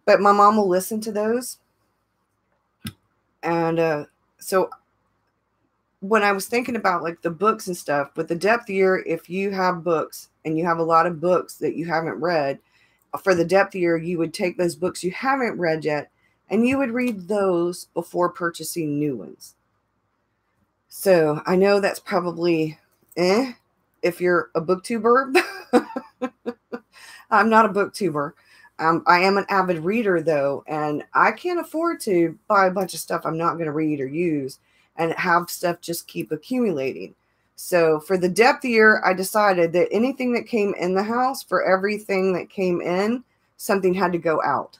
[SPEAKER 1] But my mom will listen to those. And so when I was thinking about like the books and stuff, with the depth year, if you have books and you have a lot of books that you haven't read, for the depth year, you would take those books you haven't read yet and you would read those before purchasing new ones. So I know that's probably if you're a booktuber. I'm not a booktuber. I am an avid reader, though, and I can't afford to buy a bunch of stuff I'm not going to read or use and have stuff just keep accumulating. So for the depth year, I decided that anything that came in the house, for everything that came in, something had to go out.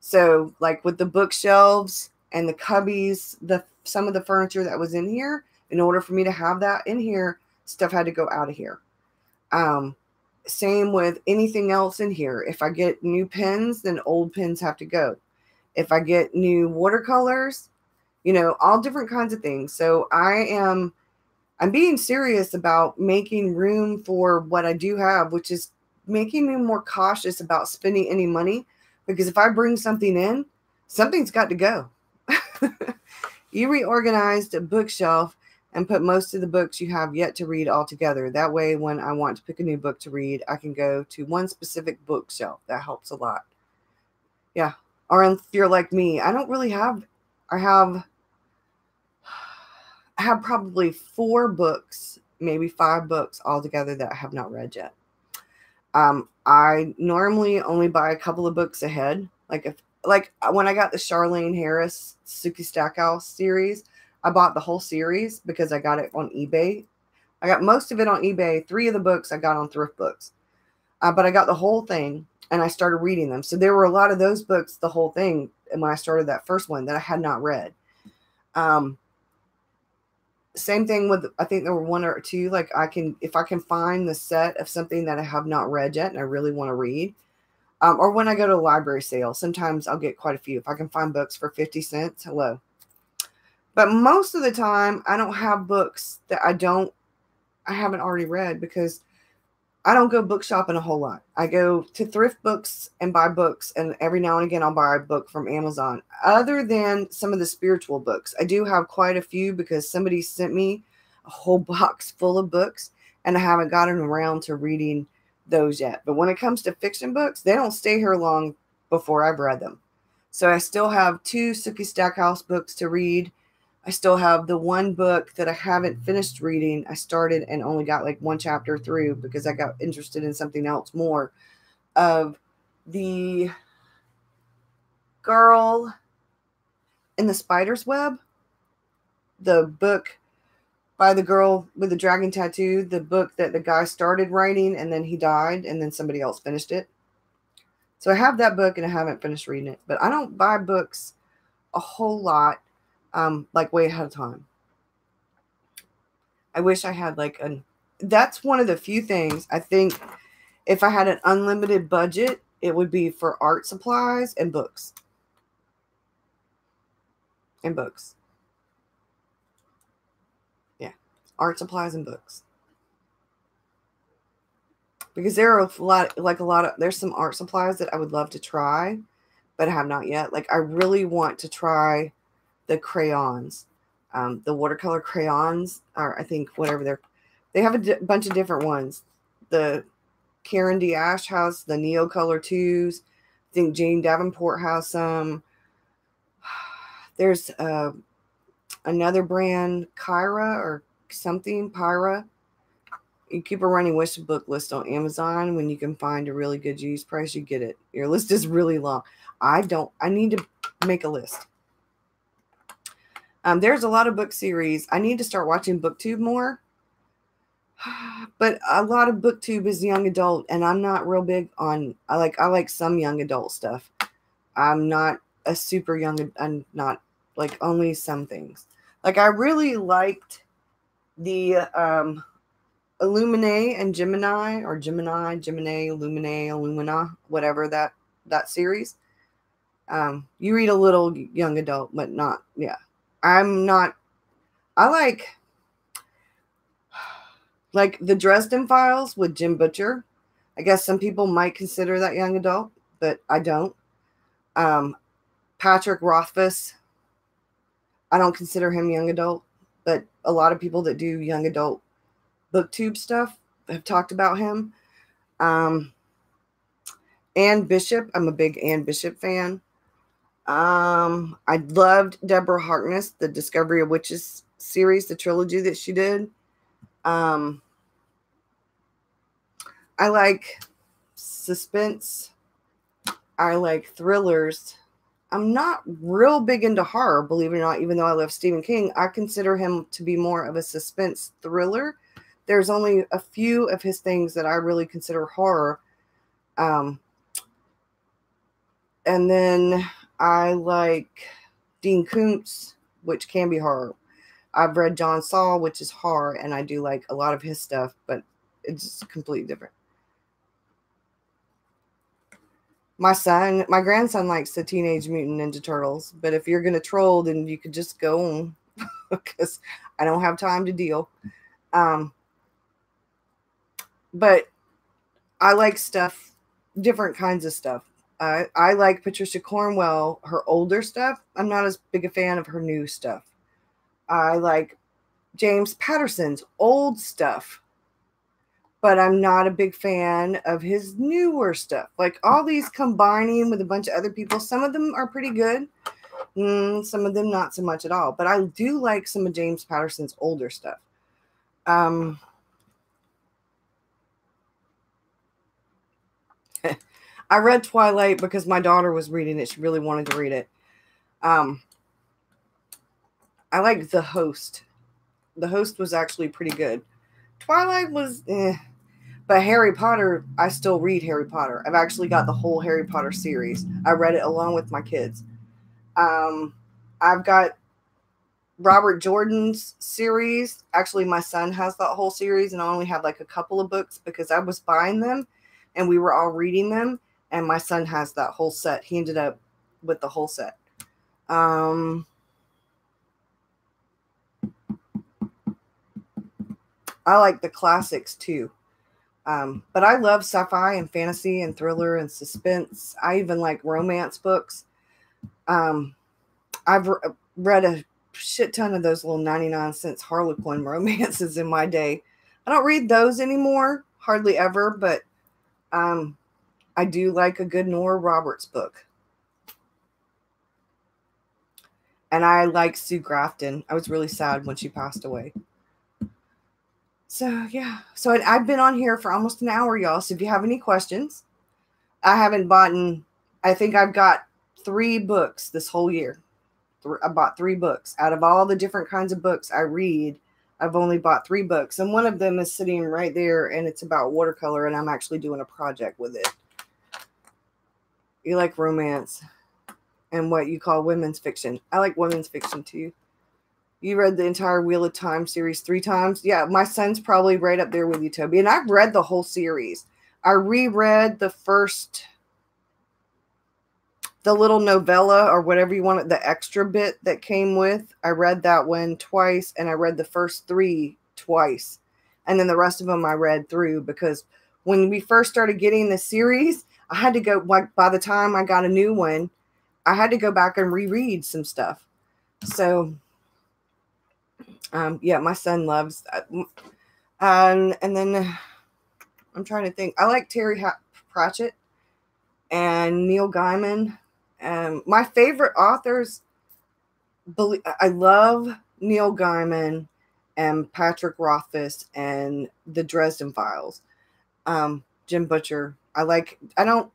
[SPEAKER 1] So like with the bookshelves and the cubbies, some of the furniture that was in here, in order for me to have that in here, stuff had to go out of here. Same with anything else in here. If I get new pens, then old pens have to go. If I get new watercolors, all different kinds of things. So I'm being serious about making room for what I do have, which is making me more cautious about spending any money, because if I bring something in, something's got to go. You reorganized a bookshelf and put most of the books you have yet to read all together. That way, when I want to pick a new book to read, I can go to one specific bookshelf. That helps a lot. Yeah. Or if you're like me, I have probably 4 books, maybe 5 books altogether that I have not read yet. I normally only buy a couple of books ahead. Like when I got the Charlene Harris Suki Stackhouse series, I bought the whole series because I got it on eBay. I got most of it on eBay. 3 of the books I got on Thrift Books. But I got the whole thing and I started reading them. So there were a lot of those books, the whole thing, and when I started that first one that I had not read. Same thing with, I think there were one or two, like if I can find the set of something that I have not read yet and I really want to read, or when I go to a library sale, sometimes I'll get quite a few. If I can find books for 50 cents, hello. But most of the time, I don't have books that I haven't already read, because I don't go book shopping a whole lot. I go to thrift books and buy books, and every now and again I'll buy a book from Amazon. Other than some of the spiritual books, I do have quite a few because somebody sent me a whole box full of books, and I haven't gotten around to reading those yet. But when it comes to fiction books, they don't stay here long before I've read them. So I still have 2 Sookie Stackhouse books to read. I still have the one book that I haven't finished reading. I started and only got like 1 chapter through because I got interested in something else more, of the Girl in the Spider's Web, the book by the girl with the dragon tattoo, the book that the guy started writing and then he died and then somebody else finished it. So I have that book and I haven't finished reading it, but I don't buy books a whole lot. Like way ahead of time. I wish I had that's one of the few things I think, if I had an unlimited budget, it would be for art supplies and books. And books. Yeah. Art supplies and books. Because there are there's some art supplies that I would love to try, but I have not yet. Like, I really want to try the crayons, the watercolor crayons, or I think whatever they have a bunch of different ones. The Karen D. Ash has the Neo Color 2s. I think Jane Davenport has some. There's another brand, Kyra or something, Pyra. You keep a running wish book list on Amazon. When you can find a really good used price, you get it. Your list is really long. I need to make a list. There's a lot of book series. I need to start watching BookTube more. But a lot of BookTube is young adult, and I'm not real big on, I like some young adult stuff. I'm not a super young, I'm not, like, only some things. Like, I really liked the Illumine and Gemini, or Gemini, Illumine, Illumina, whatever that series. You read a little young adult, but not, yeah. I like the Dresden Files with Jim Butcher. I guess some people might consider that young adult, but I don't. Patrick Rothfuss, I don't consider him young adult, but a lot of people that do young adult BookTube stuff have talked about him. Anne Bishop, I'm a big Anne Bishop fan. I loved Deborah Harkness, the Discovery of Witches series, the trilogy that she did. I like suspense. I like thrillers. I'm not real big into horror, believe it or not, even though I love Stephen King. I consider him to be more of a suspense thriller. There's only a few of his things that I really consider horror. And then I like Dean Koontz, which can be horror. I've read John Saul, which is horror, and I do like a lot of his stuff, but it's completely different. My grandson likes the Teenage Mutant Ninja Turtles, but if you're going to troll, then you could just go on, because I don't have time to deal. But I like stuff, different kinds of stuff. I like Patricia Cornwell, her older stuff. I'm not as big a fan of her new stuff. I like James Patterson's old stuff, but I'm not a big fan of his newer stuff. Like, all these combining with a bunch of other people. Some of them are pretty good. Some of them not so much at all. But I do like some of James Patterson's older stuff. I read Twilight because my daughter was reading it. She really wanted to read it. I like The Host. The Host was actually pretty good. Twilight was But Harry Potter, I still read Harry Potter. I've actually got the whole Harry Potter series. I read it along with my kids. I've got Robert Jordan's series. Actually, my son has that whole series, and I only have like a couple of books because I was buying them and we were all reading them. And my son has that whole set. He ended up with the whole set. I like the classics too. But I love sci-fi and fantasy and thriller and suspense. I even like romance books. I've read a shit ton of those little 99-cent Harlequin romances in my day. I don't read those anymore, hardly ever, but I do like a good Nora Roberts book. And I like Sue Grafton. I was really sad when she passed away. So, yeah. So I've been on here for almost an hour, y'all. So if you have any questions, I haven't bought, I think I've got 3 books this whole year. I bought 3 books. Out of all the different kinds of books I read, I've only bought 3 books. And one of them is sitting right there, and it's about watercolor, and I'm actually doing a project with it. You like romance and what you call women's fiction. I like women's fiction too. You read the entire Wheel of Time series 3 times? Yeah, my son's probably right up there with you, Toby. And I've read the whole series. I reread the little novella or whatever you want, the extra bit that came with. I read that one twice, and I read the first 3 twice. And then the rest of them I read through, because when we first started getting the series, I had to go, like, by the time I got a new one, I had to go back and reread some stuff. So, yeah, my son loves that. And then I'm trying to think. I like Terry Pratchett and Neil Gaiman. My favorite authors, I love Neil Gaiman and Patrick Rothfuss and the Dresden Files. Jim Butcher. I'm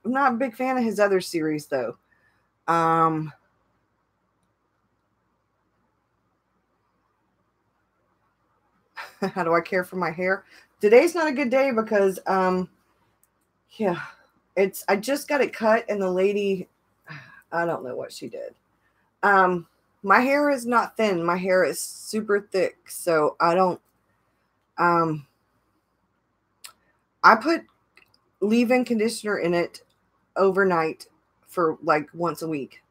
[SPEAKER 1] not a big fan of his other series though. How do I care for my hair? Today's not a good day because, yeah, I just got it cut, and the lady, I don't know what she did. My hair is not thin. My hair is super thick. So I put leave-in conditioner in it overnight for like once a week,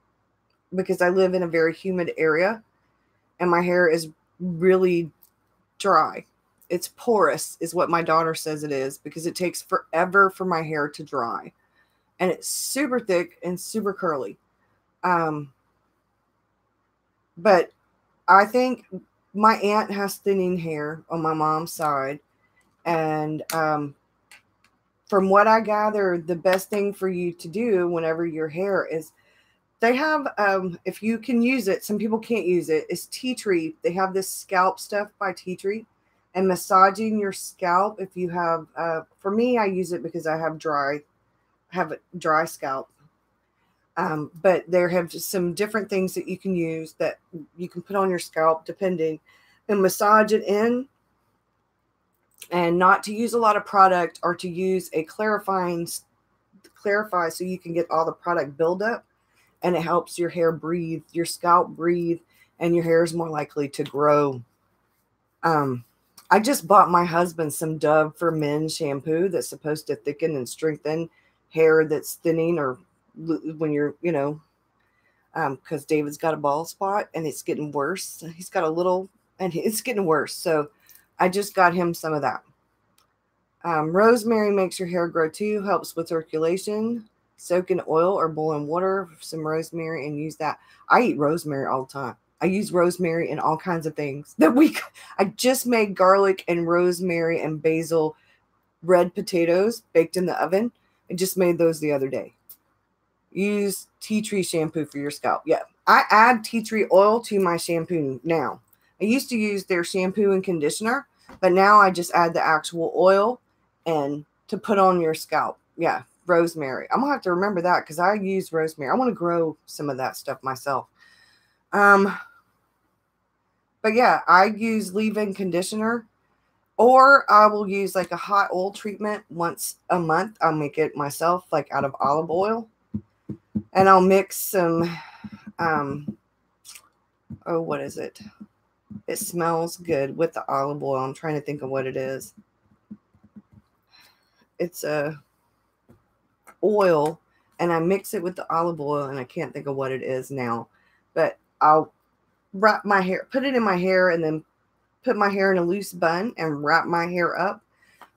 [SPEAKER 1] because I live in a very humid area and my hair is really dry. It's porous is what my daughter says it is, because it takes forever for my hair to dry, and it's super thick and super curly. But I think my aunt has thinning hair on my mom's side, and from what I gather, the best thing for you to do whenever your hair is, they have, if you can use it, some people can't use it, is tea tree. They have this scalp stuff by tea tree, and massaging your scalp. If you have, for me, I use it because I have a dry scalp. But there have some different things that you can use that you can put on your scalp depending, and massage it in, and not to use a lot of product, or to use a clarify so you can get all the product buildup, and it helps your hair breathe, your scalp breathe, and your hair is more likely to grow. I just bought my husband some Dove for Men shampoo that's supposed to thicken and strengthen hair that's thinning, or when you're, because David's got a bald spot and it's getting worse. He's got a little, and it's getting worse. So I just got him some of that. Rosemary makes your hair grow too, helps with circulation. Soak in oil or boiling water, some rosemary, and use that. I eat rosemary all the time. I use rosemary in all kinds of things. I just made garlic and rosemary and basil red potatoes baked in the oven. I just made those the other day. Use tea tree shampoo for your scalp. Yeah, I add tea tree oil to my shampoo now. I used to use their shampoo and conditioner, but now I just add the actual oil and to put on your scalp. Yeah, rosemary. I'm gonna have to remember that, because I use rosemary. I want to grow some of that stuff myself. But yeah, I use leave-in conditioner, or I will use like a hot oil treatment once a month. I'll make it myself, like out of olive oil, and I'll mix some, what is it? It smells good with the olive oil. I'm trying to think of what it is. It's a oil, and I mix it with the olive oil, and I can't think of what it is now. But I'll wrap my hair, put it in my hair, and then put my hair in a loose bun and wrap my hair up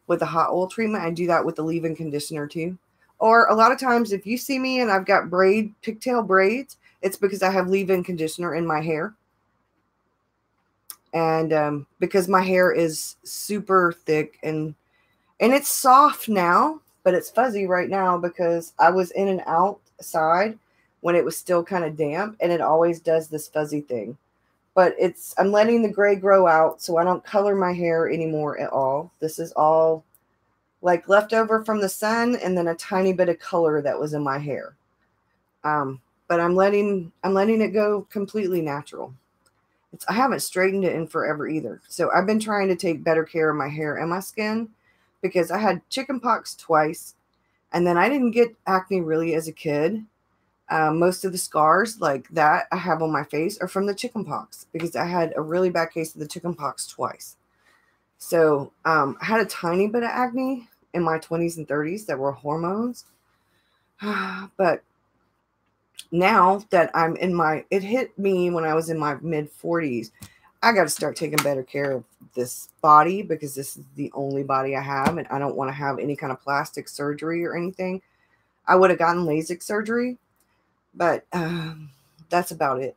[SPEAKER 1] with a hot oil treatment. I do that with the leave-in conditioner too. Or a lot of times if you see me and I've got pigtail braids, it's because I have leave-in conditioner in my hair. And because my hair is super thick and it's soft now, but it's fuzzy right now because I was in and outside when it was still kind of damp, and it always does this fuzzy thing. But I'm letting the gray grow out, so I don't color my hair anymore at all. This is all like leftover from the sun, and then a tiny bit of color that was in my hair. But I'm letting it go completely natural. I haven't straightened it in forever either. So I've been trying to take better care of my hair and my skin because I had chickenpox twice, and then I didn't get acne really as a kid. Most of the scars like that I have on my face are from the chickenpox because I had a really bad case of the chickenpox twice. So I had a tiny bit of acne in my 20s and 30s that were hormones. But now that it hit me when I was in my mid 40s, I got to start taking better care of this body because this is the only body I have, and I don't want to have any kind of plastic surgery or anything. I would have gotten LASIK surgery, but that's about it.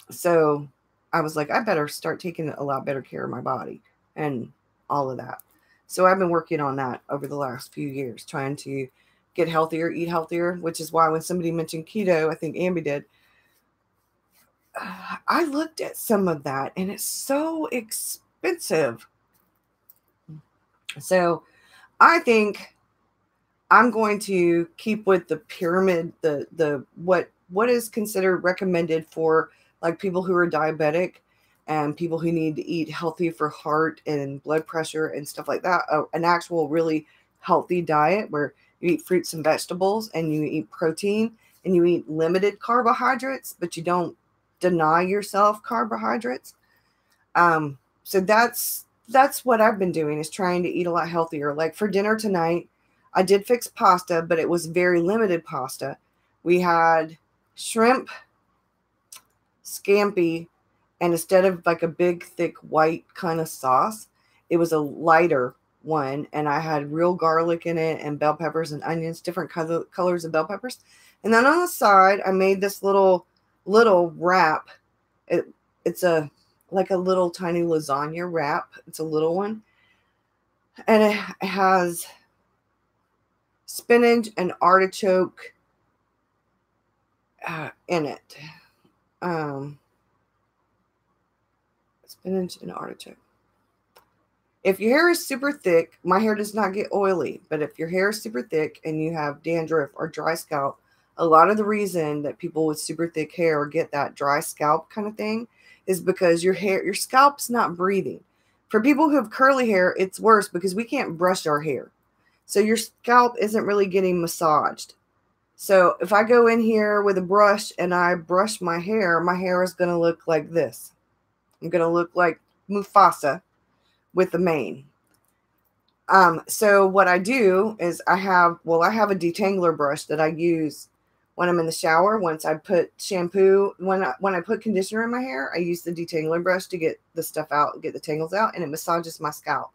[SPEAKER 1] So I was like, I better start taking a lot better care of my body and all of that. So I've been working on that over the last few years, trying to get healthier, eat healthier, which is why when somebody mentioned keto, I think Ambi did, I looked at some of that and it's so expensive. So I think I'm going to keep with the pyramid, what is considered recommended for like people who are diabetic and people who need to eat healthy for heart and blood pressure and stuff like that. An actual really healthy diet where you eat fruits and vegetables and you eat protein and you eat limited carbohydrates, but you don't deny yourself carbohydrates. So that's what I've been doing, is trying to eat a lot healthier. Like for dinner tonight, I did fix pasta, but it was very limited pasta. We had shrimp, scampi, and instead of like a big, thick, white kind of sauce, it was a lighter one. And I had real garlic in it and bell peppers and onions, different colors of bell peppers. And then on the side, I made this little wrap. It's like a little tiny lasagna wrap. It's a little one. And it has spinach and artichoke in it. Spinach and artichoke. If your hair is super thick, my hair does not get oily, but if your hair is super thick and you have dandruff or dry scalp, a lot of the reason that people with super thick hair get that dry scalp kind of thing is because your scalp's not breathing. For people who have curly hair, it's worse because we can't brush our hair. So your scalp isn't really getting massaged. So if I go in here with a brush and I brush my hair is going to look like this. I'm going to look like Mufasa with the mane. So what I do is I have a detangler brush that I use when I'm in the shower. Once I put shampoo, when I put conditioner in my hair, I use the detangler brush to get the stuff out, get the tangles out, and it massages my scalp.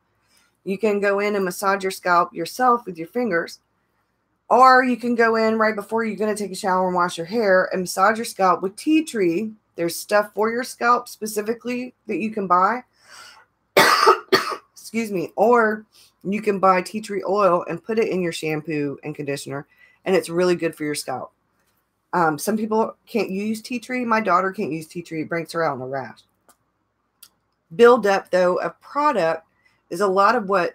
[SPEAKER 1] You can go in and massage your scalp yourself with your fingers, or you can go in right before you're going to take a shower and wash your hair and massage your scalp with tea tree. There's stuff for your scalp specifically that you can buy. Excuse me. Or you can buy tea tree oil and put it in your shampoo and conditioner, and it's really good for your scalp. Some people can't use tea tree. My daughter can't use tea tree. It breaks her out in a rash. Buildup, though, of product is a lot of what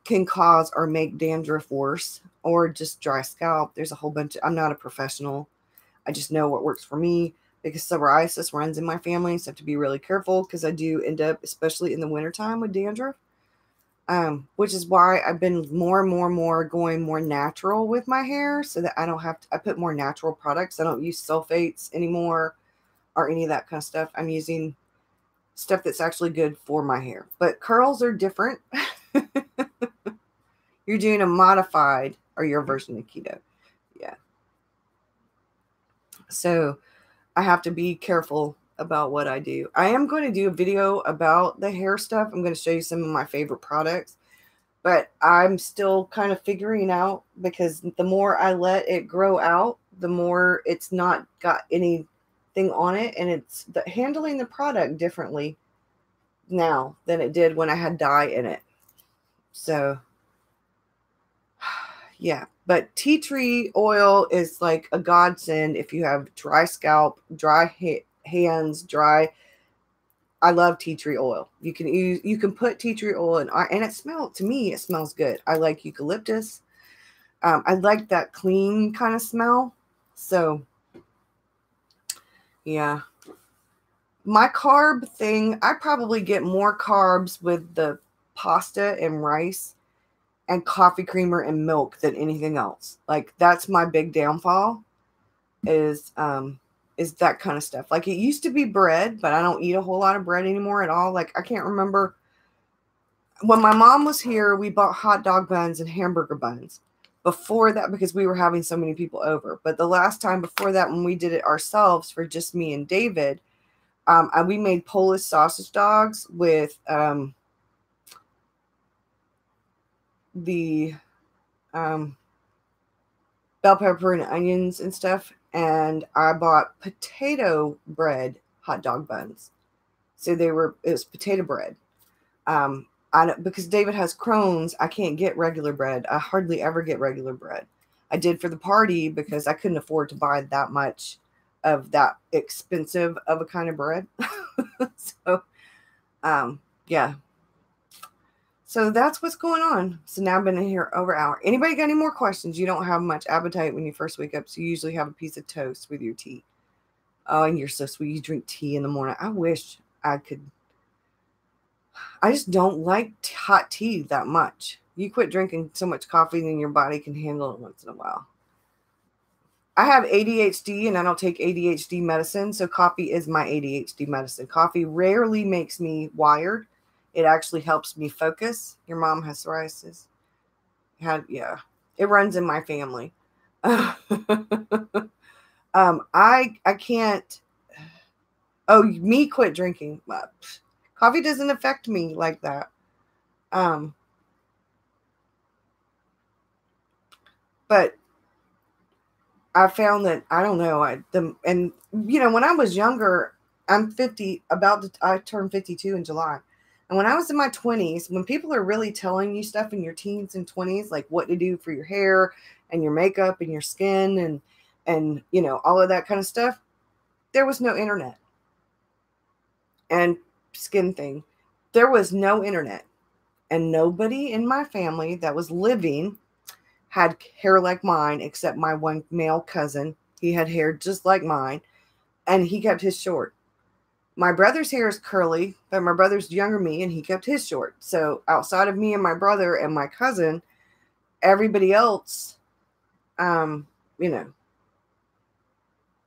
[SPEAKER 1] can cause or make dandruff worse, or just dry scalp. There's a whole bunch. I'm not a professional. I just know what works for me because psoriasis runs in my family. So I have to be really careful because I do end up, especially in the wintertime, with dandruff. Which is why I've been more and more going more natural with my hair so that I don't have to, I put more natural products. I don't use sulfates anymore. or any of that kind of stuff. I'm using stuff that's actually good for my hair. But curls are different. You're doing a modified or your version of keto. Yeah. So I have to be careful about what I do. I am going to do a video about the hair stuff. I'm going to show you some of my favorite products. But I'm still kind of figuring out, because the more I let it grow out, the more it's not got anything on it. And it's handling the product differently now than it did when I had dye in it. So yeah, but tea tree oil is like a godsend if you have dry scalp, dry hands, dry. I love tea tree oil. You can put tea tree oil in, and to me, it smells good. I like eucalyptus. I like that clean kind of smell. So yeah, my carb thing, I probably get more carbs with the pasta and rice and coffee creamer and milk than anything else. Like, that's my big downfall is that kind of stuff. Like, it used to be bread, but I don't eat a whole lot of bread anymore at all. Like, I can't remember when my mom was here, we bought hot dog buns and hamburger buns before that, because we were having so many people over. But the last time before that, when we did it ourselves for just me and David, we made Polish sausage dogs with the bell pepper and onions and stuff. And I bought potato bread hot dog buns. So it was potato bread. Because David has Crohn's, I can't get regular bread. I hardly ever get regular bread. I did for the party because I couldn't afford to buy that much of that expensive of a kind of bread. So, yeah. So that's what's going on. So now I've been in here over an hour. Anybody got any more questions? You don't have much appetite when you first wake up, so you usually have a piece of toast with your tea. Oh, and you're so sweet. You drink tea in the morning. I wish I could. I just don't like hot tea that much. You quit drinking so much coffee, then your body can handle it once in a while. I have ADHD, and I don't take ADHD medicine, so coffee is my ADHD medicine. Coffee rarely makes me wired. It actually helps me focus. Your mom has psoriasis. Yeah, it runs in my family. I can't. Oh, me quit drinking. Coffee doesn't affect me like that. But I found that, I don't know, and when I was younger, I'm 50, I turned 52 in July. And when I was in my 20s, when people are really telling you stuff in your teens and 20s, like what to do for your hair and your makeup and your skin and all of that kind of stuff, there was no internet. And skin thing, there was no internet. And nobody in my family that was living had hair like mine, except my one male cousin. He had hair just like mine, and he kept his short. My brother's hair is curly, but my brother's younger than me, and he kept his short. So outside of me and my brother and my cousin, everybody else, it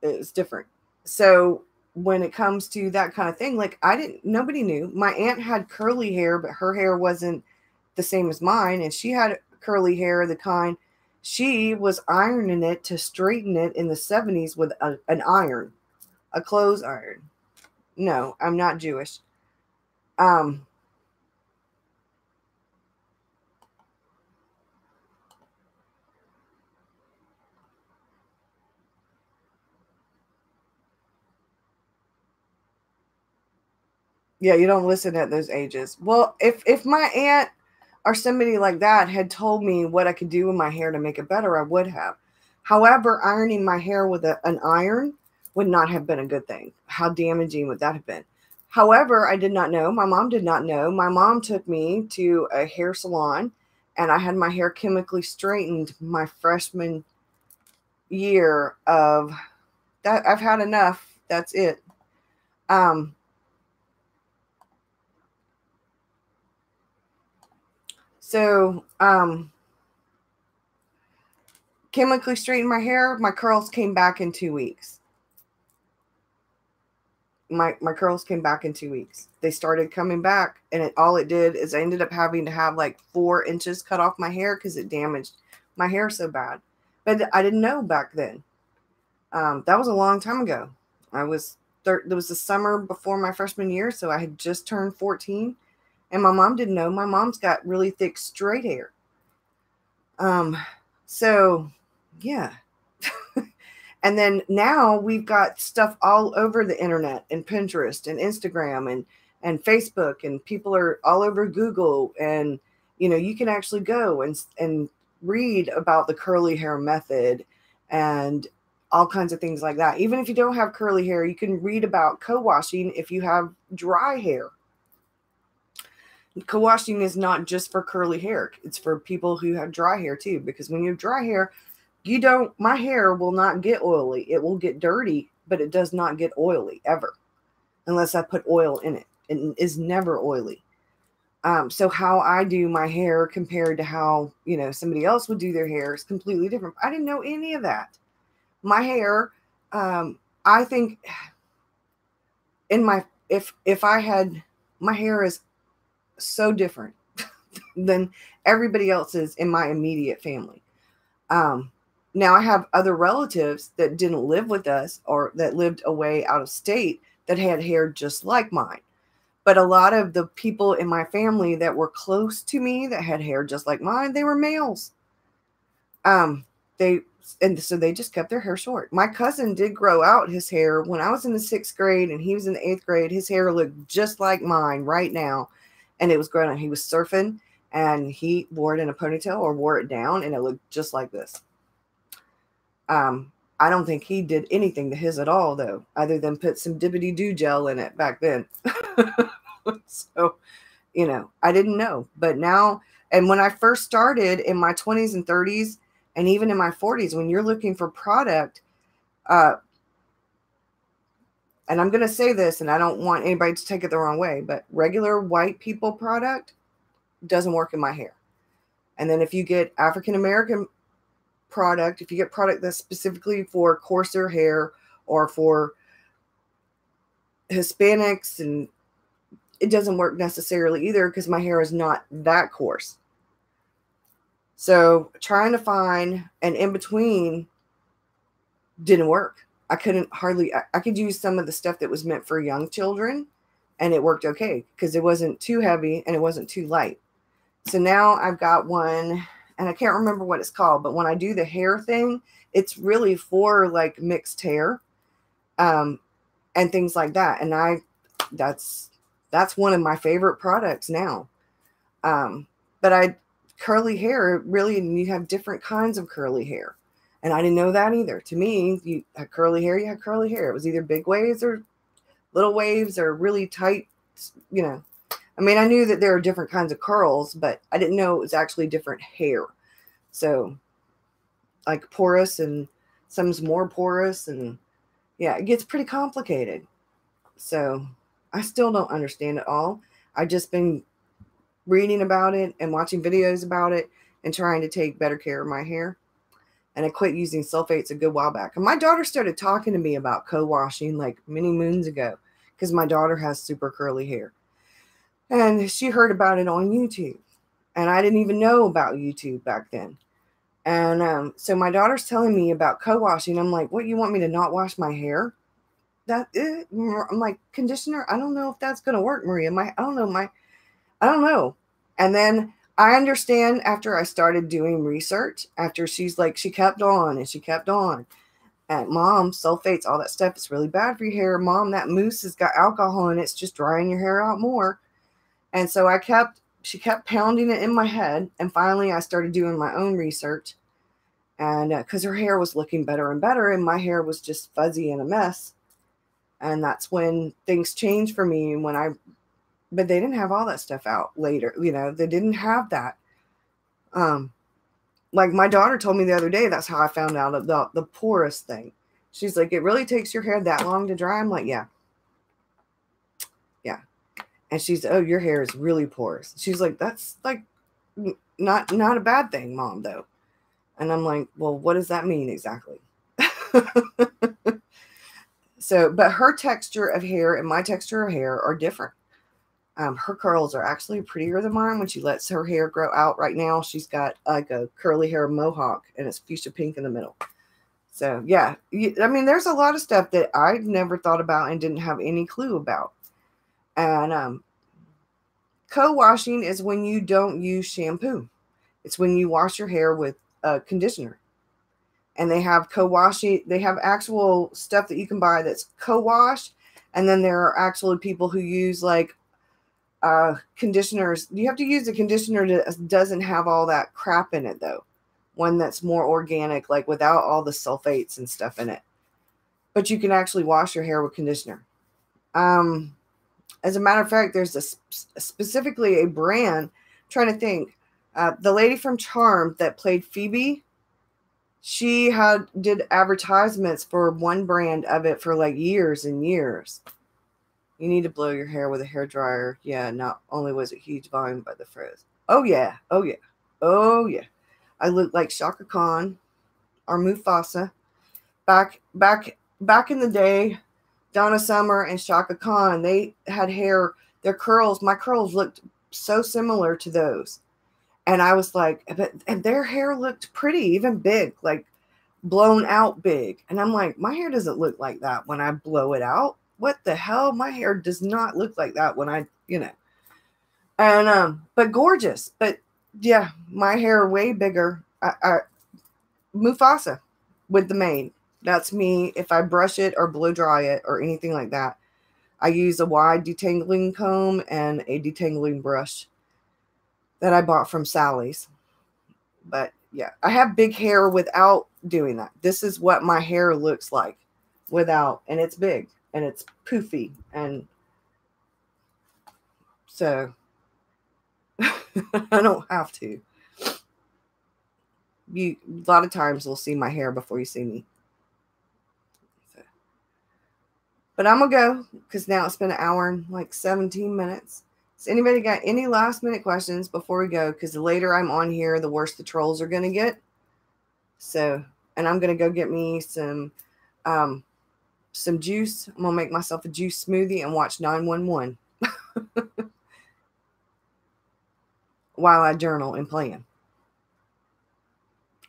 [SPEAKER 1] was different. So when it comes to that kind of thing, like nobody knew. My aunt had curly hair, but her hair wasn't the same as mine, and she had curly hair, the kind she was ironing it to straighten it in the 70s with an iron, a clothes iron. No, I'm not Jewish. Yeah, you don't listen at those ages. Well, if my aunt or somebody like that had told me what I could do with my hair to make it better, I would have. However, ironing my hair with an iron would not have been a good thing. How damaging would that have been? However, I did not know. My mom did not know. My mom took me to a hair salon, and I had my hair chemically straightened my freshman year of that. I've had enough. That's it. So, chemically straightened my hair. My curls came back in 2 weeks. my curls came back in 2 weeks. They started coming back, and all it did is I ended up having to have like 4 inches cut off my hair because it damaged my hair so bad. But I didn't know back then. That was a long time ago. There was the summer before my freshman year, so I had just turned 14, and my mom didn't know. My mom's got really thick straight hair. So yeah. And then now we've got stuff all over the internet and Pinterest and Instagram and Facebook, and people are all over Google, and you can actually go and read about the curly hair method and all kinds of things like that. Even if you don't have curly hair, you can read about co-washing if you have dry hair. Co-washing is not just for curly hair. It's for people who have dry hair too, because when you have dry hair, my hair will not get oily. It will get dirty, but it does not get oily ever, unless I put oil in it. It is never oily. So how I do my hair compared to how, somebody else would do their hair is completely different. I didn't know any of that. My hair, I think my hair is so different than everybody else's in my immediate family. Now I have other relatives that didn't live with us or that lived away out of state that had hair just like mine. But a lot of the people in my family that were close to me that had hair just like mine, they were males. So they just kept their hair short. My cousin did grow out his hair when I was in the 6th grade and he was in the 8th grade. His hair looked just like mine right now. And it was growing out. He was surfing and he wore it in a ponytail or wore it down, and it looked just like this. I don't think he did anything to his at all, though, other than put some dippity-doo gel in it back then. So, I didn't know. But now, and when I first started in my 20s and 30s, and even in my 40s, when you're looking for product, and I'm going to say this, and I don't want anybody to take it the wrong way, but regular white people product doesn't work in my hair. And then if you get African-American product, if you get product that's specifically for coarser hair or for Hispanics, and it doesn't work necessarily either because my hair is not that coarse. So trying to find an in-between didn't work. I could use some of the stuff that was meant for young children, and it worked okay because it wasn't too heavy and it wasn't too light. So now I've got one, and I can't remember what it's called, but when I do the hair thing, it's really for like mixed hair, and things like that. And that's one of my favorite products now. But curly hair, really, you have different kinds of curly hair. And I didn't know that either. To me, you had curly hair, you had curly hair. It was either big waves or little waves or really tight, I mean, I knew that there are different kinds of curls, but I didn't know it was actually different hair. So, like porous, and some's more porous, and yeah, it gets pretty complicated. So, I still don't understand it all. I've just been reading about it and watching videos about it and trying to take better care of my hair. And I quit using sulfates a good while back. And my daughter started talking to me about co-washing like many moons ago because my daughter has super curly hair. And she heard about it on YouTube. And I didn't even know about YouTube back then. And so my daughter's telling me about co-washing. I'm like, what, you want me to not wash my hair? I'm like, conditioner? I don't know if that's going to work, Maria. I don't know. And then I understand after I started doing research, after she kept on and she kept on. And Mom, sulfates, all that stuff, it's really bad for your hair. Mom, that mousse has got alcohol in it. It's just drying your hair out more. And so she kept pounding it in my head. And finally I started doing my own research. And because her hair was looking better and better, and my hair was just fuzzy and a mess. And that's when things changed for me. But they didn't have all that stuff out later. They didn't have that. Like my daughter told me the other day, that's how I found out about the porous thing. She's like, it really takes your hair that long to dry? I'm like, yeah. Yeah. And she's, oh, your hair is really porous. She's like, that's like not a bad thing, Mom, though. And I'm like, well, what does that mean exactly? So, but her texture of hair and my texture of hair are different. Her curls are actually prettier than mine when she lets her hair grow out. Right now, she's got like a curly hair mohawk, and it's fuchsia pink in the middle. So, yeah, I mean, there's a lot of stuff that I've never thought about and didn't have any clue about. And co-washing is when you don't use shampoo. It's when you wash your hair with a conditioner. And they have co-washing. They have actual stuff that you can buy that's co-washed. And then there are actually people who use like conditioners. You have to use a conditioner that doesn't have all that crap in it, though. One that's more organic, like without all the sulfates and stuff in it. But you can actually wash your hair with conditioner. As a matter of fact, there's specifically a brand. I'm trying to think. The lady from Charmed that played Phoebe, she did advertisements for one brand of it for like years and years. You need to blow your hair with a hairdryer. Yeah, not only was it huge volume, but the frizz. Oh yeah, oh yeah, oh yeah. I look like Shaka Khan or Mufasa. Back in the day, Donna Summer and Shaka Khan, they had hair, their curls, my curls looked so similar to those. And I was like, and their hair looked pretty, even big, like blown out big. And I'm like, my hair doesn't look like that when I blow it out. What the hell? My hair does not look like that when I, And, but gorgeous. But yeah, my hair way bigger. Mufasa with the mane. That's me. If I brush it or blow dry it or anything like that, I use a wide detangling comb and a detangling brush that I bought from Sally's. But yeah, I have big hair without doing that. This is what my hair looks like without, and it's big and it's poofy. And so I don't have to. A lot of times you'll see my hair before you see me. So. But I'm going to go because now it's been an hour and like 17 minutes. Has anybody got any last minute questions before we go? Because the later I'm on here, the worse the trolls are going to get. So, and I'm going to go get me some juice. I'm going to make myself a juice smoothie and watch 911 while I journal and plan.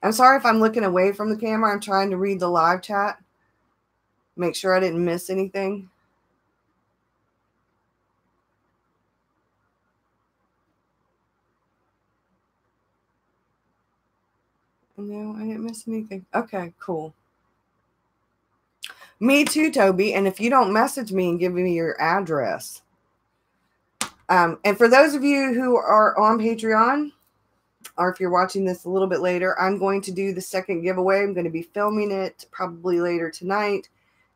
[SPEAKER 1] I'm sorry if I'm looking away from the camera. I'm trying to read the live chat. Make sure I didn't miss anything. No, I didn't miss anything. Okay, cool. Me too, Toby. And if you don't message me and give me your address. And for those of you who are on Patreon, or if you're watching this a little bit later, I'm going to do the second giveaway. I'm going to be filming it probably later tonight.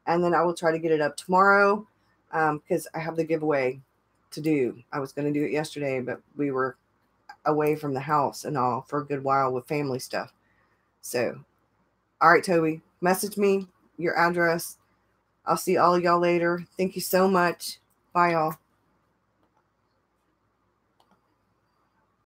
[SPEAKER 1] And then I will try to get it up tomorrow because I have the giveaway to do. I was going to do it yesterday, but we were away from the house and all for a good while with family stuff. So, all right, Toby, message me your address. I'll see all of y'all later. Thank you so much. Bye, y'all.